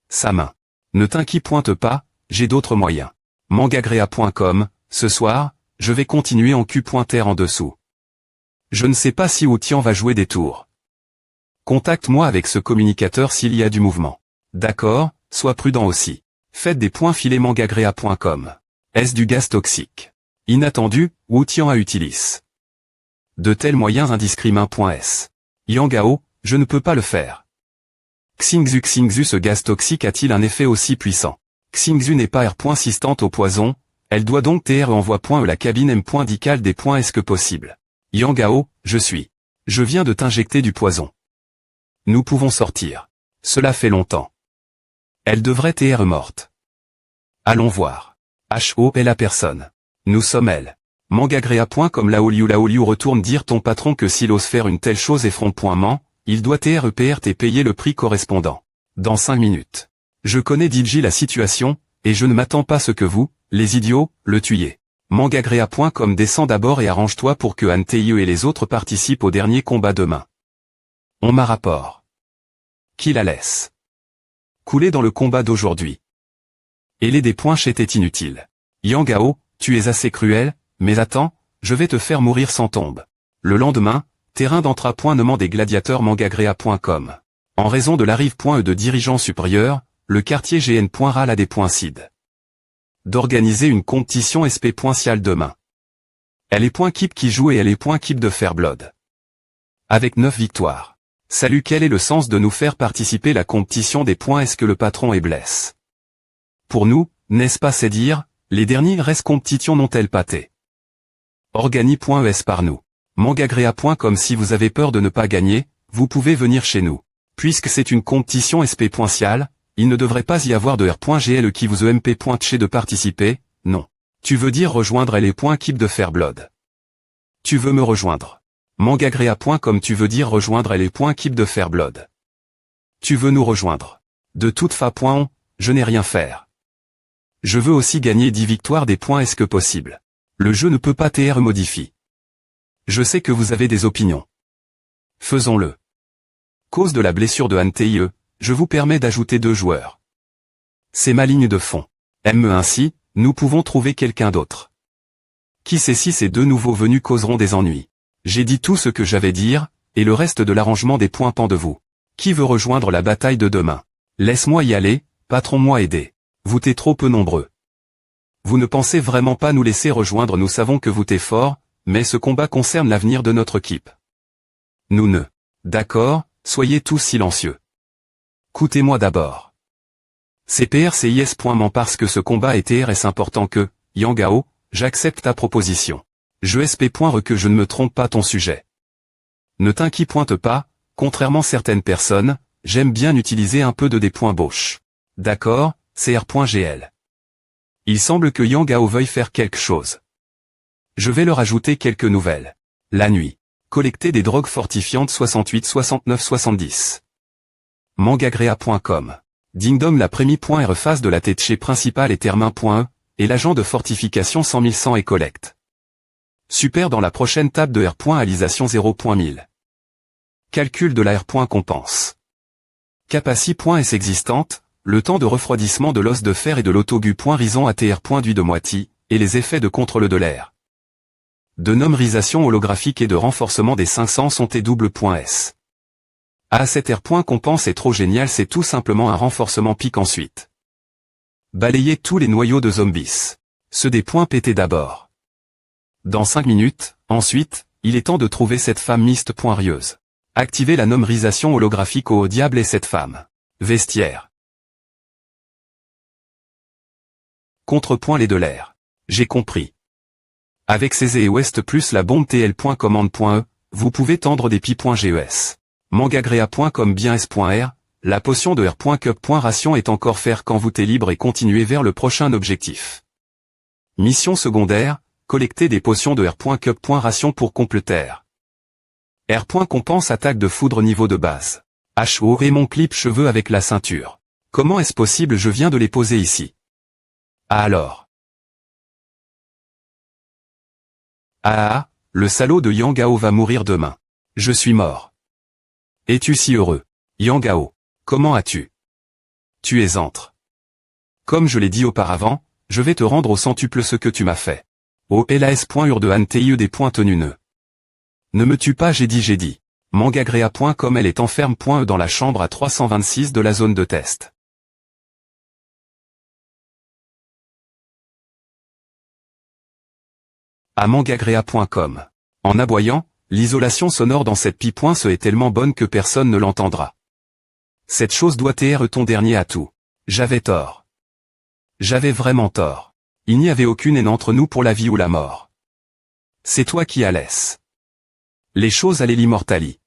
[SPEAKER 1] sa main. Ne t'inquiète pas, j'ai d'autres moyens. Mangagrea.com, ce soir, je vais continuer en Q.R en dessous. Je ne sais pas si Wu Tian va jouer des tours. Contacte-moi avec ce communicateur s'il y a du mouvement. D'accord, sois prudent aussi. Faites des points filés. Mangagrea.com. Est-ce du gaz toxique? Inattendu, Wu Tian a utilisé de tels moyens indiscrits. S. Yang Gao, je ne peux pas le faire. Xingzu, ce gaz toxique a-t-il un effet aussi puissant? Xingzu n'est pas R.sistante au poison, elle doit donc envoie.e la cabine M.dical des points. Est-ce que possible? Yang Gao, je viens de t'injecter du poison. Nous pouvons sortir. Cela fait longtemps. Elle devrait être morte. Allons voir. HO est la personne. Nous sommes elle. Mangagrea.com. Laoliu retourne dire ton patron que s'il ose faire une telle chose effrontement, il doit te payer le prix correspondant. Dans 5 minutes. Je connais DJ la situation, et je ne m'attends pas à ce que vous, les idiots, le tuiez. Mangagrea.com descend d'abord et arrange-toi pour que Anteiu et les autres participent au dernier combat demain. On m'a rapport. Qui la laisse couler dans le combat d'aujourd'hui. Et les des points étaient inutiles. Yang Gao, tu es assez cruel, mais attends, je vais te faire mourir sans tombe. Le lendemain, terrain d'entrapointement des gladiateurs. Mangagrea.com. En raison de l'arrive.e de dirigeants supérieurs, le quartier GN.RAL a des points CID. D'organiser une compétition SP.cial demain. Elle est point keep qui joue et elle est point keep de faire blood. Avec 9 victoires. Salut, quel est le sens de nous faire participer la compétition des points? Est-ce que le patron est blesse? Pour nous, n'est-ce pas c'est dire, les derniers restent compétition n'ont-elles pas été? Organi.es par nous. Mangagrea.com. Si vous avez peur de ne pas gagner, vous pouvez venir chez nous. Puisque c'est une compétition SP.cial, il ne devrait pas y avoir de R.GL qui vous EMP.tché de participer, non. Tu veux dire rejoindre les points keep de faire blood. Tu veux me rejoindre. Mangagrea.com. Tu veux dire rejoindre les points keep de faire blood. Tu veux nous rejoindre. De toute façon, je n'ai rien faire. Je veux aussi gagner 10 victoires des points. Est-ce que possible? Le jeu ne peut pas être modifié. Je sais que vous avez des opinions. Faisons-le. Cause de la blessure de Antie, je vous permets d'ajouter 2 joueurs. C'est ma ligne de fond. Aime ainsi, nous pouvons trouver quelqu'un d'autre. Qui sait si ces 2 nouveaux venus causeront des ennuis. J'ai dit tout ce que j'avais dire, et le reste de l'arrangement des points pend de vous. Qui veut rejoindre la bataille de demain? Laisse-moi y aller, patron, moi aider. Vous t'es trop peu nombreux. Vous ne pensez vraiment pas nous laisser rejoindre, nous savons que vous t'es fort, mais ce combat concerne l'avenir de notre équipe. Nous ne. D'accord, soyez tous silencieux. Écoutez-moi d'abord. CPRCIS. Parce que ce combat est TRS important que, Yang Gao, j'accepte ta proposition. Je SP. Que je ne me trompe pas ton sujet. Ne t'inquiète pas, contrairement certaines personnes, j'aime bien utiliser un peu de des points Bosch. D'accord, CR.GL. Il semble que Yang Gao veuille faire quelque chose. Je vais leur ajouter quelques nouvelles. La nuit. Collecter des drogues fortifiantes 68 69 70. Mangagrea.com. Ding Dong l'après-midi. Face de la tête chez principal et termin.e, et l'agent de fortification 100 100 et collecte. Super dans la prochaine table de R. Alisation 0.1000. Calcul de la R. Compense. Capaci.S existante, le temps de refroidissement de l'os de fer et de l'autogu. Rison ATR. D'huile de moitié, et les effets de contrôle de l'air. De numérisation holographique et de renforcement des 500 sont T.S. A7R. Compense est trop génial, c'est tout simplement un renforcement pique ensuite. Balayer tous les noyaux de zombies. Ceux des points pétés d'abord. Dans 5 minutes, ensuite, il est temps de trouver cette femme miste. Rieuse. Activer la numérisation holographique au diable et cette femme. Vestiaire. Contrepoint les de l'air. J'ai compris. Avec CZ et Ouest plus la bombe TL.commande.e, vous pouvez tendre des pi.GES. Mangagrea.com bien S.R, la potion de R. Cup. Ration est encore faire quand vous t'es libre et continuer vers le prochain objectif. Mission secondaire, collecter des potions de R. Cup. Ration pour compléter. R. Compense attaque de foudre niveau de base. HO et mon clip cheveux avec la ceinture. Comment est-ce possible, je viens de les poser ici. Ah alors. Ah, le salaud de Yang Gao va mourir demain. Je suis mort. Es-tu si heureux? Yang Gao, comment as-tu? Tu es entre. Comme je l'ai dit auparavant, je vais te rendre au centuple ce que tu m'as fait. Au LAS.UR de Antie des points tenus nœuds. Ne me tue pas, j'ai dit. Mangagrea.com elle est enferme.e dans la chambre à 326 de la zone de test. À mangagrea.com. En aboyant, l'isolation sonore dans cette pi.ce est tellement bonne que personne ne l'entendra. Cette chose doit être ton dernier atout. J'avais tort. J'avais vraiment tort. Il n'y avait aucune haine entre nous pour la vie ou la mort. C'est toi qui allais. Les choses allaient l'immortali.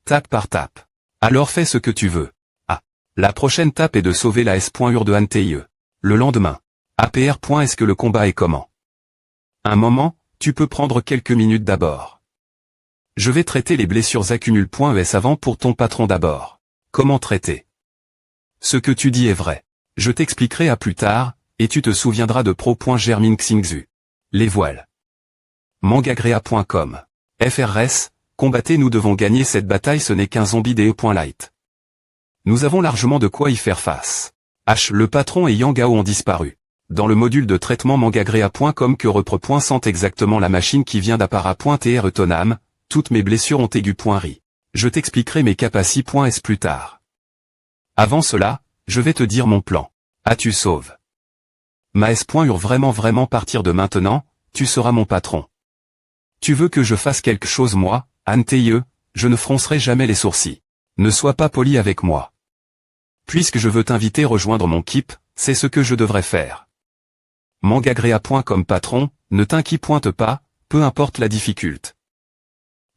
[SPEAKER 1] Tape par tape. Alors fais ce que tu veux. Ah. La prochaine tape est de sauver la S.UR de Antie. Le lendemain. APR. Est-ce que le combat est comment? Un moment, tu peux prendre quelques minutes d'abord. Je vais traiter les blessures accumule.es avant pour ton patron d'abord. Comment traiter? Ce que tu dis est vrai. Je t'expliquerai à plus tard, et tu te souviendras de Pro.Germine Xingzu. Les voiles. Mangagrea.com. FRS, combattez, nous devons gagner cette bataille, ce n'est qu'un zombie DE.light. Nous avons largement de quoi y faire face. H. Le patron et Yang Gao ont disparu. Dans le module de traitement Mangagrea.com que repre. Sent exactement la machine qui vient d'appara.tr Tonam, toutes mes blessures ont aigu.ri. Je t'expliquerai mes capaci.s plus tard. Avant cela, je vais te dire mon plan. Tu sauves. Ma S.UR vraiment partir de maintenant, tu seras mon patron. Tu veux que je fasse quelque chose moi, Antie, je ne froncerai jamais les sourcils. Ne sois pas poli avec moi. Puisque je veux t'inviter à rejoindre mon équipe, c'est ce que je devrais faire. Mangagrea.com patron, ne t'inquiète pas, peu importe la difficulté.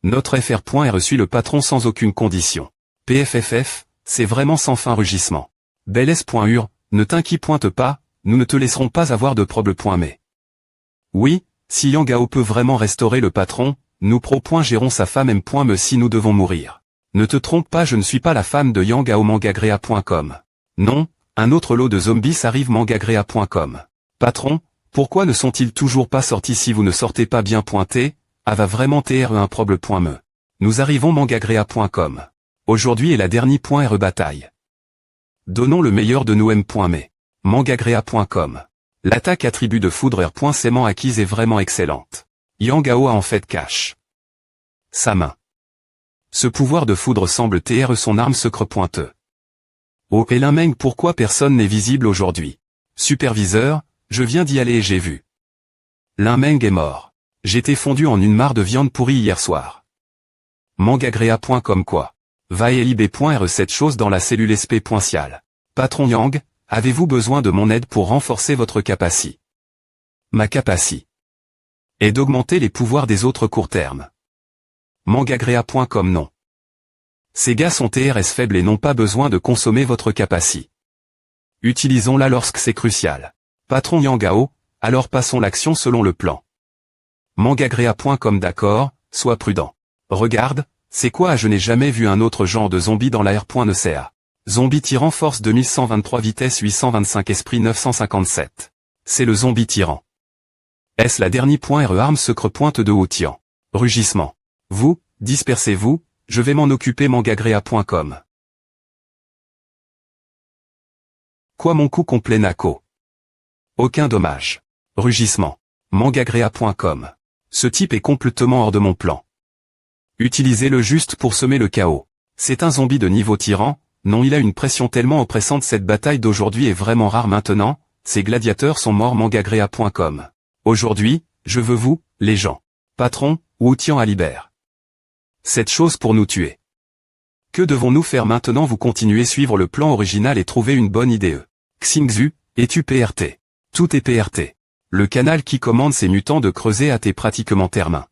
[SPEAKER 1] Notre FR. Suit le patron sans aucune condition. PFFF, c'est vraiment sans fin rugissement. Belles.UR, ne t'inquiète pas, nous ne te laisserons pas avoir de problème. Mais. Oui, si Yang Gao peut vraiment restaurer le patron, nous Gérons sa femme M.me si nous devons mourir. Ne te trompe pas, je ne suis pas la femme de Yang Gao. Mangagrea.com. Non, un autre lot de zombies arrive. Mangagrea.com. Patron, pourquoi ne sont-ils toujours pas sortis si vous ne sortez pas bien pointé? Va vraiment TR un problème. Nous arrivons. Mangagrea.com. Aujourd'hui est la dernière .re bataille. Donnons le meilleur de nous m.me. Mangagrea.com. L'attaque attribut de foudre R.Sément acquise est vraiment excellente. Yang Gao a en fait cache sa main. Ce pouvoir de foudre semble TR son arme secret pointeux. Oh et Meng, pourquoi personne n'est visible aujourd'hui? Superviseur, je viens d'y aller et j'ai vu. Meng est mort. J'étais fondu en une mare de viande pourrie hier soir. Mangagrea.com quoi. Va et lib.re cette chose dans la cellule SP.cial. Patron Yang, avez-vous besoin de mon aide pour renforcer votre capacité? Ma capacité est d'augmenter les pouvoirs des autres court terme. Mangagrea.com non. Ces gars sont TRS faibles et n'ont pas besoin de consommer votre capacité. Utilisons-la lorsque c'est crucial. Patron Yang Gao, alors passons l'action selon le plan. Mangagrea.com d'accord, sois prudent. Regarde, c'est quoi je n'ai jamais vu un autre genre de zombie dans la R.ca. Zombie tyran force 2123 vitesse 825 esprit 957. C'est le zombie tyran. Est-ce la dernière .re arme secret pointe de haut tian. Rugissement. Vous, dispersez-vous, je vais m'en occuper Mangagrea.com. Quoi mon coup complet Nako? Aucun dommage. Rugissement. Mangagrea.com. Ce type est complètement hors de mon plan. Utilisez-le juste pour semer le chaos. C'est un zombie de niveau tyran, non il a une pression tellement oppressante cette bataille d'aujourd'hui est vraiment rare maintenant, ces gladiateurs sont morts Mangagrea.com. Aujourd'hui, je veux vous, les gens. Patron, ou Tian à libère. Cette chose pour nous tuer. Que devons-nous faire maintenant? Vous continuez suivre le plan original et trouver une bonne idée. Xingzhu, es-tu PRT? Tout est PRT. Le canal qui commande ces mutants de creuser à tes pratiquement termain.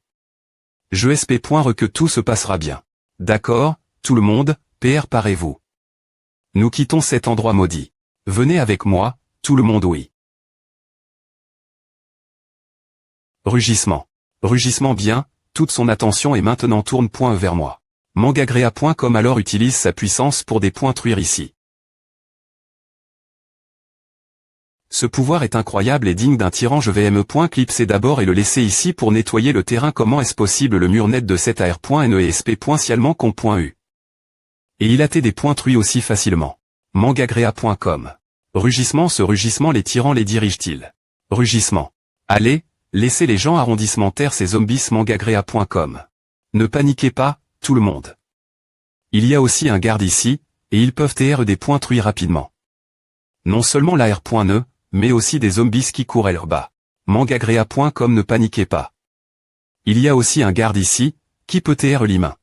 [SPEAKER 1] Je sp.re que tout se passera bien. D'accord, tout le monde, parez-vous. Nous quittons cet endroit maudit. Venez avec moi, tout le monde oui. Rugissement. Rugissement bien, toute son attention est maintenant tourne vers moi. Mangagrea.com alors utilise sa puissance pour des truire ici. Ce pouvoir est incroyable et digne d'un tyran. Je vais clipser d'abord et le laisser ici pour nettoyer le terrain. Comment est-ce possible? Le mur net de cet AR.ne et sp.cialement com.u. Et il a des truits aussi facilement. Mangagrea.com. Rugissement. Ce rugissement les tyrans les dirige-t-il? Rugissement. Allez, laissez les gens arrondissement terre ces zombies Mangagrea.com. Ne paniquez pas, tout le monde. Il y a aussi un garde ici, et ils peuvent des truits rapidement. Non seulement la R.ne, mais aussi des zombies qui courent leur bas. Mangagrea.com ne paniquez pas. Il y a aussi un garde ici, qui peut l'humain.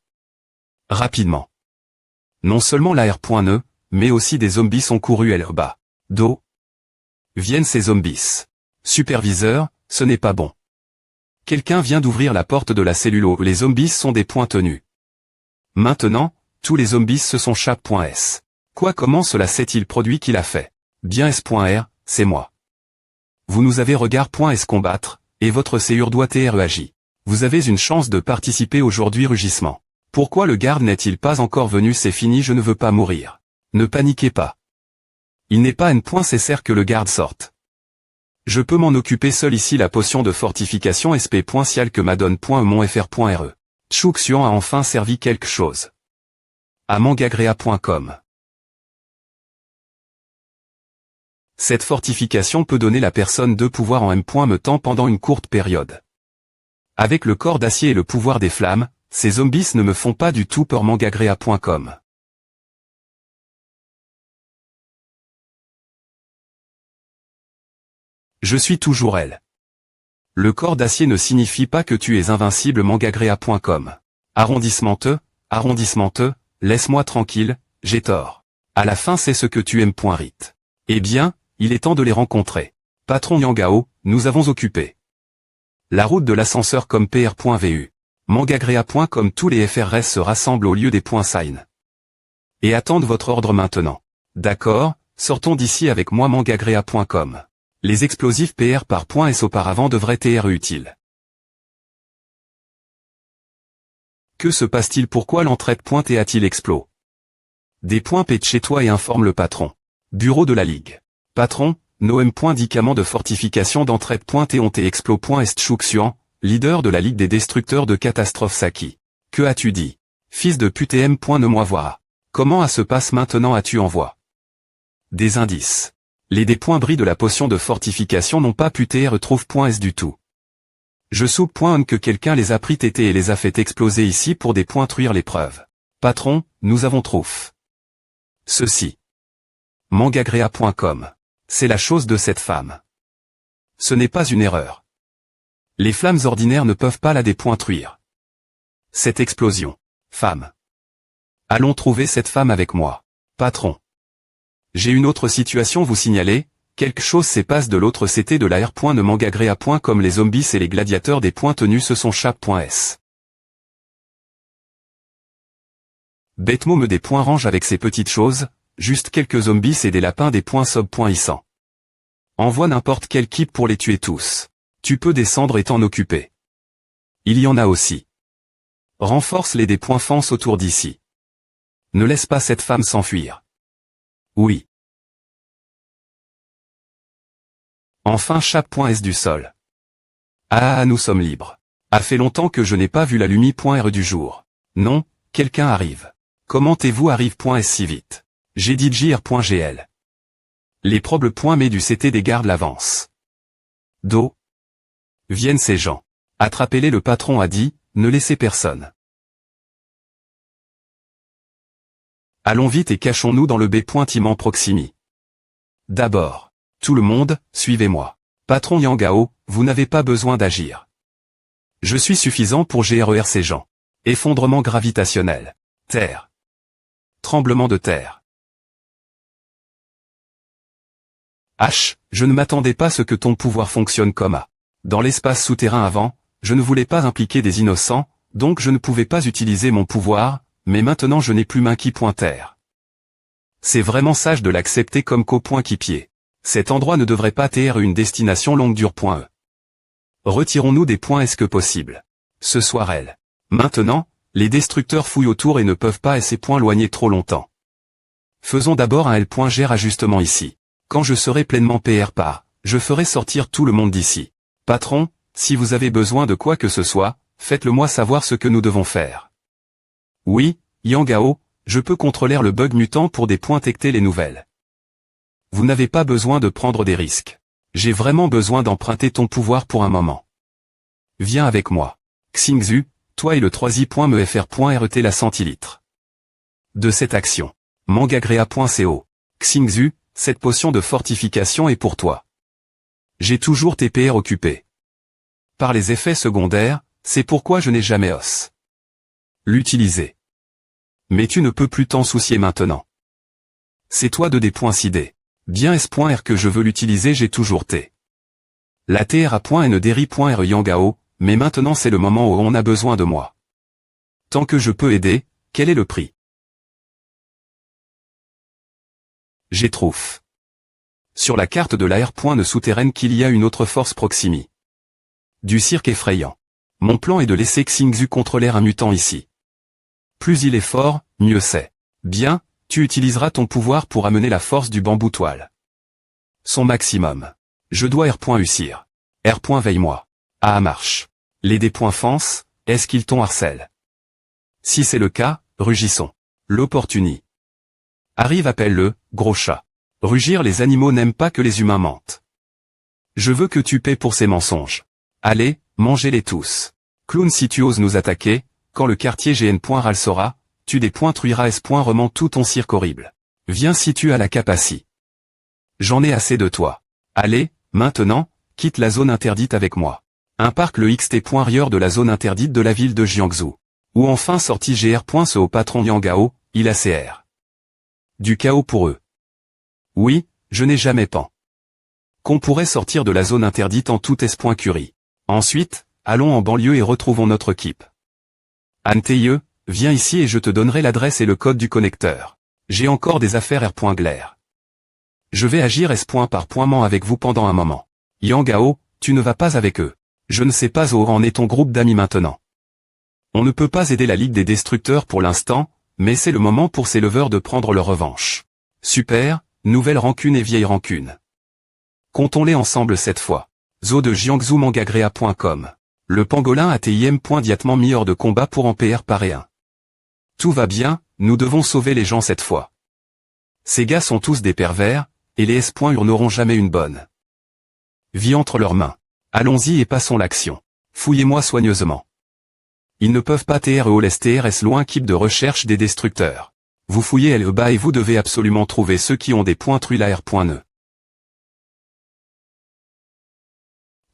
[SPEAKER 1] Rapidement. Non seulement la R.ne, mais aussi des zombies ont couru à leur bas. D'où viennent ces zombies? Superviseur, ce n'est pas bon. Quelqu'un vient d'ouvrir la porte de la cellule où les zombies sont des tenus. Maintenant, tous les zombies se sont chap.s. Quoi comment cela s'est-il produit qu'il a fait? Bien S.R, c'est moi. Vous nous avez regard.s combattre, et votre séure doit agir. Vous avez une chance de participer aujourd'hui rugissement. Pourquoi le garde n'est-il pas encore venu? C'est fini, je ne veux pas mourir. Ne paniquez pas. Il n'est pas nécessaire que le garde sorte. Je peux m'en occuper seul ici. La potion de fortification sp.cial que m'adonne.monfr.re. Chouxian a enfin servi quelque chose. À Mangagrea.com. Cette fortification peut donner la personne 2 pouvoirs en me temps pendant une courte période. Avec le corps d'acier et le pouvoir des flammes, ces zombies ne me font pas du tout peur. Mangagrea.com. Je suis toujours elle. Le corps d'acier ne signifie pas que tu es invincible. Mangagrea.com. Arrondissement-te, laisse-moi tranquille, j'ai tort. À la fin c'est ce que tu aimes. Rite. Eh bien, il est temps de les rencontrer. Patron Yang Gao, nous avons occupé la route de l'ascenseur comme pr.vu. Mangagrea.com. Tous les FRS se rassemblent au lieu des sign. Et attendent votre ordre maintenant. D'accord, sortons d'ici avec moi. Mangagrea.com. Les explosifs PR par .s auparavant devraient être utiles. Que se passe-t-il? Pourquoi l'entraide.t a-t-il explos? Des P de chez toi et informe le patron. Bureau de la Ligue. Patron, nos médicaments de fortification d'entraide.t ont été explos.est Chouxian, leader de la Ligue des destructeurs de catastrophes Saki. Que as-tu dit? Fils de pute ne moi voir. Comment se passe maintenant as-tu envoie? Des indices. Les dés.bris de la potion de fortification n'ont pas pu retrouve.s du tout. Je soupe.on que quelqu'un les a pris tété et les a fait exploser ici pour des points truire l'épreuve. Patron, nous avons trouf. Ceci. Mangagrea.com. C'est la chose de cette femme. Ce n'est pas une erreur. Les flammes ordinaires ne peuvent pas la dépointruire. Cette explosion. Femme. Allons trouver cette femme avec moi. Patron. J'ai une autre situation vous signaler, quelque chose se passe de l'autre côté de la R. Ne Mangagrea. Comme les zombies et les gladiateurs des points tenus se sont chape.s. Bêtement me des points range avec ces petites choses, juste quelques zombies et des lapins des points sob.issant. Envoie n'importe quel keep pour les tuer tous. Tu peux descendre et t'en occuper. Il y en a aussi. Renforce les des points fence autour d'ici. Ne laisse pas cette femme s'enfuir. Oui. Enfin chape.s du sol. Ah nous sommes libres. A fait longtemps que je n'ai pas vu la lumi.r du jour. Non, quelqu'un arrive. Commentez-vous arrive.s si vite. J'ai dit jr.gl. Les probles.mais du CT des gardes l'avance. Do. Viennent ces gens. Attrapez-les le patron a dit, ne laissez personne. Allons vite et cachons-nous dans le B.Imant Proximi. D'abord. Tout le monde, suivez-moi. Patron Yangao, vous n'avez pas besoin d'agir. Je suis suffisant pour GRER ces gens. Effondrement gravitationnel. Terre. Tremblement de terre. H, je ne m'attendais pas à ce que ton pouvoir fonctionne comme A. Dans l'espace souterrain avant, je ne voulais pas impliquer des innocents, donc je ne pouvais pas utiliser mon pouvoir, mais maintenant je n'ai plus main qui pointerre. C'est vraiment sage de l'accepter comme coéquipier. Cet endroit ne devrait pas être une destination longue dure.e. Retirons-nous des points est-ce que possible. Ce soir elle. Maintenant, les destructeurs fouillent autour et ne peuvent pas ces points loigner trop longtemps. Faisons d'abord un L.G ajustement ici. Quand je serai pleinement PR par, je ferai sortir tout le monde d'ici. Patron, si vous avez besoin de quoi que ce soit, faites-le moi savoir ce que nous devons faire. Oui, Yangao, je peux contrôler le bug mutant pour des points tecter les nouvelles. Vous n'avez pas besoin de prendre des risques. J'ai vraiment besoin d'emprunter ton pouvoir pour un moment. Viens avec moi. Xingzhu, toi et le 3i.me fr.ret la centilitre. De cette action. Mangagrea.co. Xingzhu, cette potion de fortification est pour toi. J'ai toujours tes PR occupés. Par les effets secondaires, c'est pourquoi je n'ai jamais os. L'utiliser. Mais tu ne peux plus t'en soucier maintenant. C'est toi de des points sidés. Bien S.R que je veux l'utiliser j'ai toujours T. La TRA.N Yangao, mais maintenant c'est le moment où on a besoin de moi. Tant que je peux aider, quel est le prix? J'ai trouf. Sur la carte de la R. souterraine qu'il y a une autre force proximi. Du cirque effrayant. Mon plan est de laisser Xingzhu contrôler un mutant ici. Plus il est fort, mieux c'est. Bien, tu utiliseras ton pouvoir pour amener la force du bambou toile. Son maximum. Je dois R.Ucir. R. Veille-moi. Ah marche. Les D.Fence, est-ce qu'ils t'ont harcèle? Si c'est le cas, rugissons. L'opportunité. Arrive appelle-le, gros chat. Rugir les animaux n'aiment pas que les humains mentent. Je veux que tu paies pour ces mensonges. Allez, mangez-les tous. Clown si tu oses nous attaquer, quand le quartier GN. Ralsera, tu dépointruiras S. Remonte tout ton cirque horrible. Viens si tu as la capacité. J'en ai assez de toi. Allez, maintenant, quitte la zone interdite avec moi. Un parc le XT. Rieur de la zone interdite de la ville de Jiangsu. Ou enfin sorti GR. Ce au patron Yangao, il a CR. Du chaos pour eux. Oui, je n'ai jamais pen. Qu'on pourrait sortir de la zone interdite en tout S.Curie. Ensuite, allons en banlieue et retrouvons notre équipe. Anteye, viens ici et je te donnerai l'adresse et le code du connecteur. J'ai encore des affaires R.Glaire. Je vais agir S.Par.ment avec vous pendant un moment. Yangao, tu ne vas pas avec eux. Je ne sais pas où en est ton groupe d'amis maintenant. On ne peut pas aider la Ligue des Destructeurs pour l'instant, mais c'est le moment pour ces leveurs de prendre leur revanche. Super, nouvelle rancune et vieille rancune. Comptons-les ensemble cette fois. Zo de Jiangsu Mangagrea.com. Le pangolin a TIM. Diatement mis hors de combat pour en PR parer 1. Tout va bien, Nous devons sauver les gens cette fois. Ces gars sont tous des pervers, et les S.U n'auront jamais une bonne vie entre leurs mains. Allons-y et passons l'action. Fouillez-moi soigneusement. Ils ne peuvent pas TREOLSTRS loin équipe de recherche des destructeurs. Vous fouillez le bas et vous devez absolument trouver ceux qui ont des points TRULAR.ne.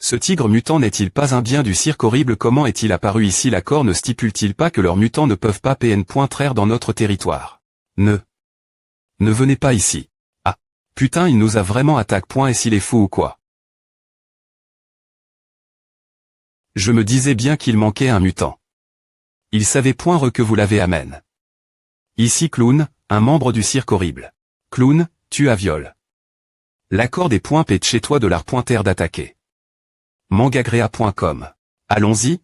[SPEAKER 1] Ce tigre mutant n'est-il pas un bien du cirque horrible? Comment est-il apparu ici? L'accord ne stipule-t-il pas que leurs mutants ne peuvent pas PN.traire dans notre territoire? Ne venez pas ici. Ah. Putain, il nous a vraiment attaqué. Est-ce qu'il est fou ou quoi? Je me disais bien qu'il manquait un mutant. Il savait point que vous l'avez amène. Ici Clown, un membre du cirque horrible. Clown, tu as viol. L'accord des points pète chez toi de l'art pointer d'attaquer. Mangagrea.com. Allons-y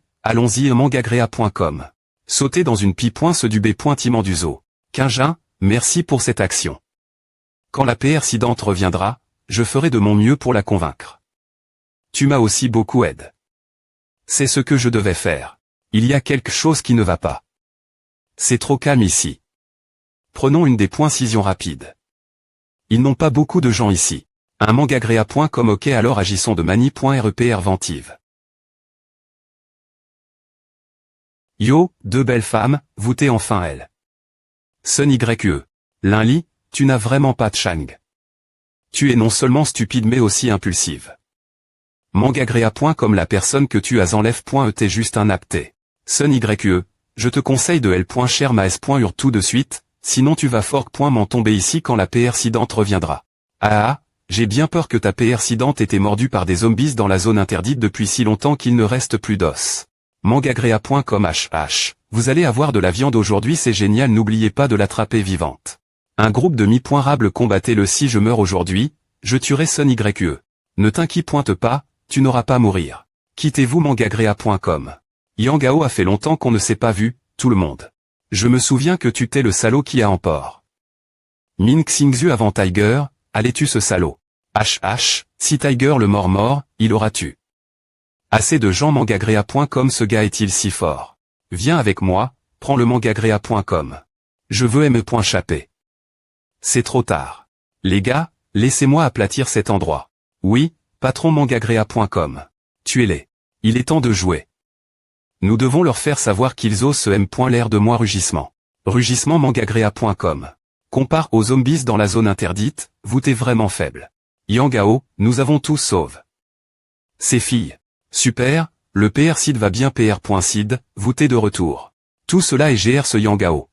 [SPEAKER 1] mangagrea.com. Sautez dans une pie. Ce du B.Timent du zoo. Quinjin, merci pour cette action. Quand la PR-sidante reviendra, je ferai de mon mieux pour la convaincre. Tu m'as aussi beaucoup aidé. C'est ce que je devais faire. Il y a quelque chose qui ne va pas. C'est trop calme ici. Prenons une des concisions rapides. Ils n'ont pas beaucoup de gens ici. Un mangagrea.com. Ok, alors agissons de mani.repr ventive. Yo, deux belles femmes, voûtez enfin elles. Sun YE. Linli, tu n'as vraiment pas de chang. Tu es non seulement stupide mais aussi impulsive. Mangagrea.com. La personne que tu as enlève.et juste un apté. Sun YE, je te conseille de L.cher ma S.ur tout de suite, sinon tu vas m'en tomber ici quand la PR-sidante reviendra. Ah, j'ai bien peur que ta PR-sidante ait été mordue par des zombies dans la zone interdite depuis si longtemps qu'il ne reste plus d'os. Mangagrea.com. Vous allez avoir de la viande aujourd'hui, c'est génial, n'oubliez pas de l'attraper vivante. Un groupe de mi-rable combattait-le. Si je meurs aujourd'hui, je tuerai Sun YE. Ne t'inquiète pas, tu n'auras pas à mourir. Quittez-vous Mangagrea.com. Yangao a fait longtemps qu'on ne s'est pas vu, tout le monde. Je me souviens que tu t'es le salaud qui a emport. Min Xingzu avant Tiger, allez tu ce salaud. Si Tiger le mort, il aura tu. Assez de gens. Mangagrea.com. Ce gars est-il si fort? Viens avec moi, prends le Mangagrea.com. Je veux me.chapper. C'est trop tard. Les gars, laissez-moi aplatir cet endroit. Oui, patron Mangagrea.com. Tuez-les. Il est temps de jouer. Nous devons leur faire savoir qu'ils osent ce M. L'air de moi rugissement. Rugissement Mangagrea.com. Compare aux zombies dans la zone interdite, vous t'es vraiment faible. Yangao, nous avons tous sauve. Ces filles. Super, le PR-Sid va bien. PR.Sid, vous t'es de retour. Tout cela est GR ce Yangao.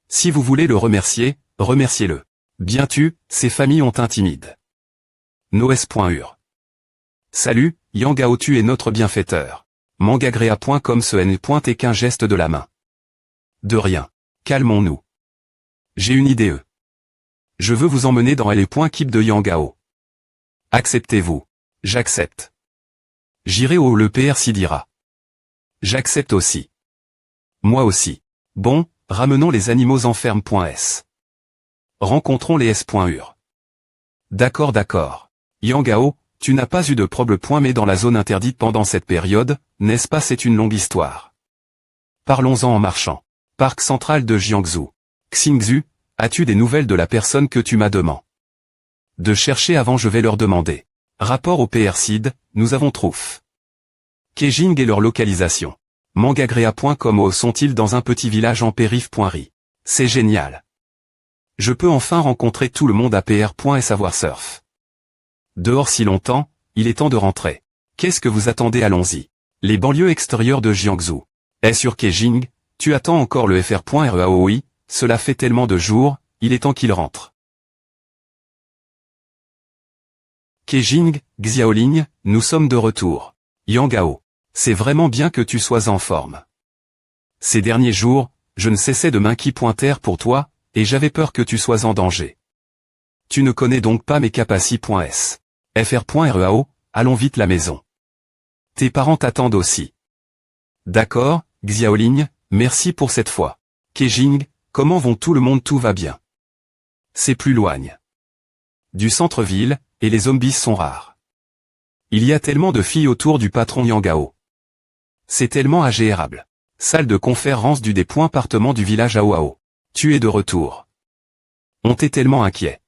[SPEAKER 1] Si vous voulez le remercier, remerciez-le. Bien tu, ces familles ont intimide. Noes.ur. Salut, Yangao, tu es notre bienfaiteur. Mangagrea.com. Ce N. est qu'un geste de la main. De rien. Calmons-nous. J'ai une idée. Je veux vous emmener dans L.Keep de Yangao. Acceptez-vous? J'accepte. J'irai où le PR-Sid dira. J'accepte aussi. Moi aussi. Bon, ramenons les animaux enferme.s. Rencontrons les S.ur. D'accord. Yangao, tu n'as pas eu de problème. Mais dans la zone interdite pendant cette période, n'est-ce pas? C'est une longue histoire. Parlons-en en marchant. Parc central de Jiangsu. Xingzu, as-tu des nouvelles de la personne que tu m'as demandé de chercher avant? Je vais leur demander. Rapport au PR-Sid, nous avons trouf. Kejing et leur localisation. Mangagrea.com. Où sont-ils? Dans un petit village en périph.ri. C'est génial. Je peux enfin rencontrer tout le monde à PR. Et savoir surf. Dehors si longtemps, il est temps de rentrer. Qu'est-ce que vous attendez? Allons-y. Les banlieues extérieures de Jiangsu. Est sur Kejing, tu attends encore le FR.REAOI, cela fait tellement de jours, il est temps qu'il rentre. Kejing, Xiaoling, nous sommes de retour. Yangao. C'est vraiment bien que tu sois en forme. Ces derniers jours, je ne cessais de m'inquiéter pour toi, et j'avais peur que tu sois en danger. Tu ne connais donc pas mes capacités.s. FR.REAO, allons vite la maison. Tes parents t'attendent aussi. D'accord, Xiaoling, merci pour cette fois. Kejing, comment vont tout le monde? Tout va bien. C'est plus loin du centre-ville, et les zombies sont rares. Il y a tellement de filles autour du patron Yangao. C'est tellement agréable. Salle de conférence du département du village Aoao. Tu es de retour. On t'est tellement inquiet.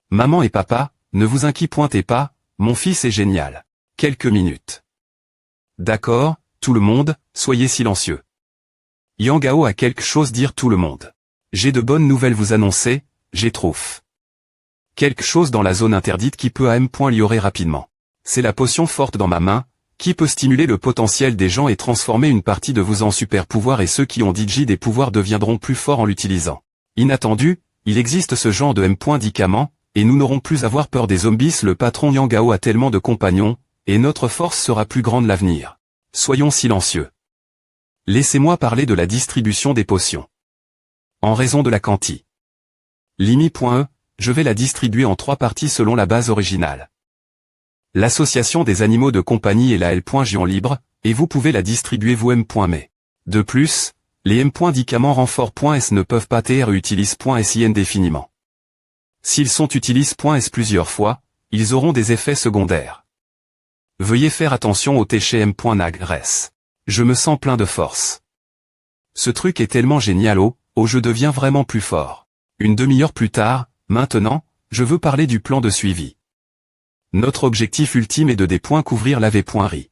[SPEAKER 1] Maman et papa, ne vous inquiétez pas, mon fils est génial. Quelques minutes. D'accord, tout le monde, soyez silencieux. Yang Gao a quelque chose dire tout le monde. J'ai de bonnes nouvelles vous annoncer, j'ai trouve quelque chose dans la zone interdite qui peut améliorer rapidement. C'est la potion forte dans ma main, qui peut stimuler le potentiel des gens et transformer une partie de vous en super pouvoir et ceux qui ont DJ des pouvoirs deviendront plus forts en l'utilisant. Inattendu, il existe ce genre de médicament, et nous n'aurons plus à avoir peur des zombies. Le patron Yang Gao a tellement de compagnons, et notre force sera plus grande l'avenir. Soyons silencieux. Laissez-moi parler de la distribution des potions. En raison de la quantité Limi.e, je vais la distribuer en 3 parties selon la base originale. L'association des animaux de compagnie et la L.Gion libre, et vous pouvez la distribuer vous M.mais. De plus, les M.dicaments renforts.s ne peuvent pas être utilisent.s indéfiniment. S'ils sont utilisés.s plusieurs fois, ils auront des effets secondaires. Veuillez faire attention au TCM.nagres. Je me sens plein de force. Ce truc est tellement génial je deviens vraiment plus fort. Une demi-heure plus tard, maintenant, je veux parler du plan de suivi. Notre objectif ultime est de couvrir la V.ri.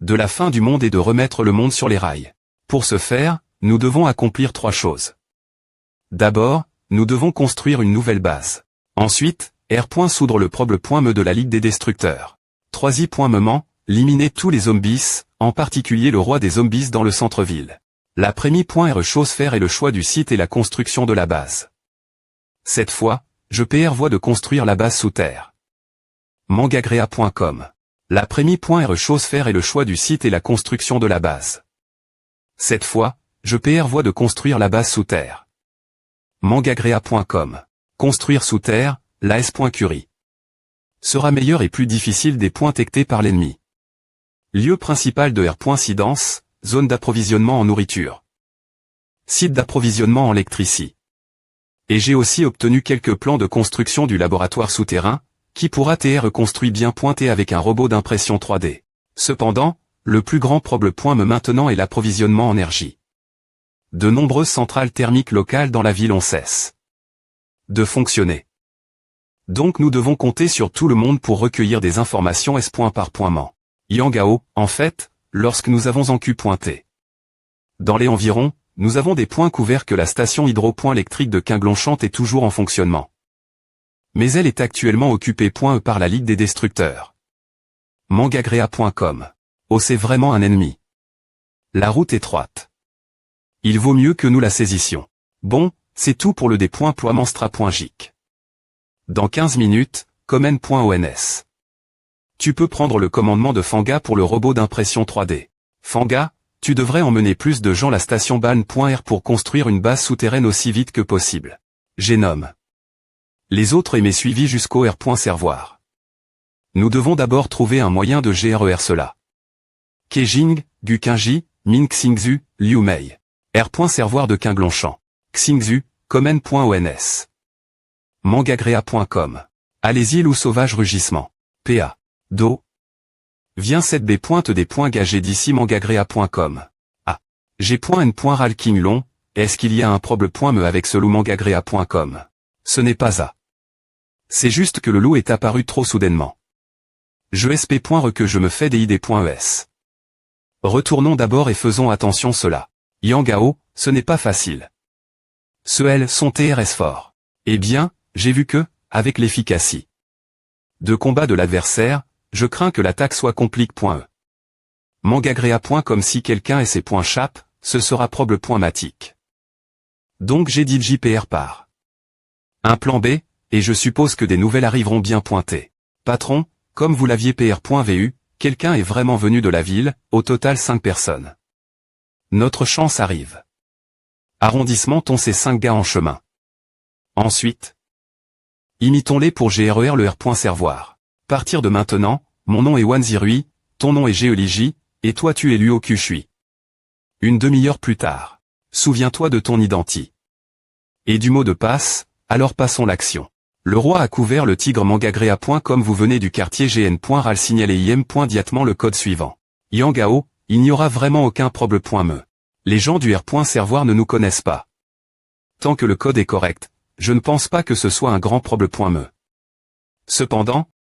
[SPEAKER 1] De la fin du monde et de remettre le monde sur les rails. Pour ce faire, nous devons accomplir 3 choses. D'abord, nous devons construire une nouvelle base. Ensuite, soudre le problème de la Ligue des Destructeurs. 3i.moment, éliminer tous les zombies, en particulier le roi des zombies dans le centre-ville. La première chose faire est le choix du site et la construction de la base. Cette fois, je voie de construire la base sous terre. Mangagrea.com. La première chose faire est le choix du site et la construction de la base. Cette fois, je voie de construire la base sous terre. Mangagrea.com. Construire sous terre, la S.Curie. Sera meilleur et plus difficile des points detectés par l'ennemi. Lieu principal de R.Sidence, zone d'approvisionnement en nourriture. Site d'approvisionnement en électricité. Et j'ai aussi obtenu quelques plans de construction du laboratoire souterrain, qui pourra être reconstruit bien pointé avec un robot d'impression 3D. Cependant, le plus grand problème maintenant est l'approvisionnement en énergie. De nombreuses centrales thermiques locales dans la ville ont cessé de fonctionner. Donc nous devons compter sur tout le monde pour recueillir des informations par point. Yang Gao, en fait, lorsque nous avons en Q pointé. Dans les environs, nous avons des points couverts que la station hydro-électrique de Quinglonchante est toujours en fonctionnement. Mais elle est actuellement occupée par la Ligue des Destructeurs. Mangagrea.com. C'est vraiment un ennemi. La route est étroite. Il vaut mieux que nous la saisissions. Bon, c'est tout pour le déploiement.stra.gic. Dans 15 minutes, Command.ons. Tu peux prendre le commandement de Fanga pour le robot d'impression 3D. Fanga, tu devrais emmener plus de gens à la station Ban.r pour construire une base souterraine aussi vite que possible. Génome. Les autres aimés suivis jusqu'au R.servoir. Nous devons d'abord trouver un moyen de GRER cela. Kejing, Gu Qingji, Min Xingzhu, Liu Mei. R.servoir de Quinglonchant. Xingzhu, Command.ons. Mangagrea.com. Allez-y loup sauvage rugissement. PA. Do. Viens 7B pointe des points gagés d'ici Mangagrea.com. Ah. G.N.Ral Kinglong, est-ce qu'il y a un problème avec ce loup Mangagrea.com? Ce n'est pas ça. C'est juste que le loup est apparu trop soudainement. Je sp. Que je me fais des ID.es. Retournons d'abord et faisons attention cela. Yang Gao, ce n'est pas facile. Ce L sont TRS fort. Eh bien, j'ai vu que, avec l'efficacité de combat de l'adversaire, je crains que l'attaque soit complique.e. Mangagrea. Comme si quelqu'un et ses points chape, ce sera probable.matique. Donc j'ai dit JPR par un plan B, et je suppose que des nouvelles arriveront bien pointées. Patron, comme vous l'aviez PR.vu, quelqu'un est vraiment venu de la ville, au total 5 personnes. Notre chance arrive. Arrondissement ton ces 5 gars en chemin. Ensuite, imitons-les pour GRER le R.servoir. Partir de maintenant, mon nom est Wanzirui, ton nom est Geoligi, et toi tu es Luo Kushui. Une demi-heure plus tard. Souviens-toi de ton identi. Et du mot de passe, alors passons l'action. Le roi a couvert le tigre Mangagrea. Comme vous venez du quartier GN.ral signalé im.diatement le code suivant. Yang Gao, il n'y aura vraiment aucun problème.me. Les gens du R.servoir ne nous connaissent pas. Tant que le code est correct, je ne pense pas que ce soit un grand problème. Cependant,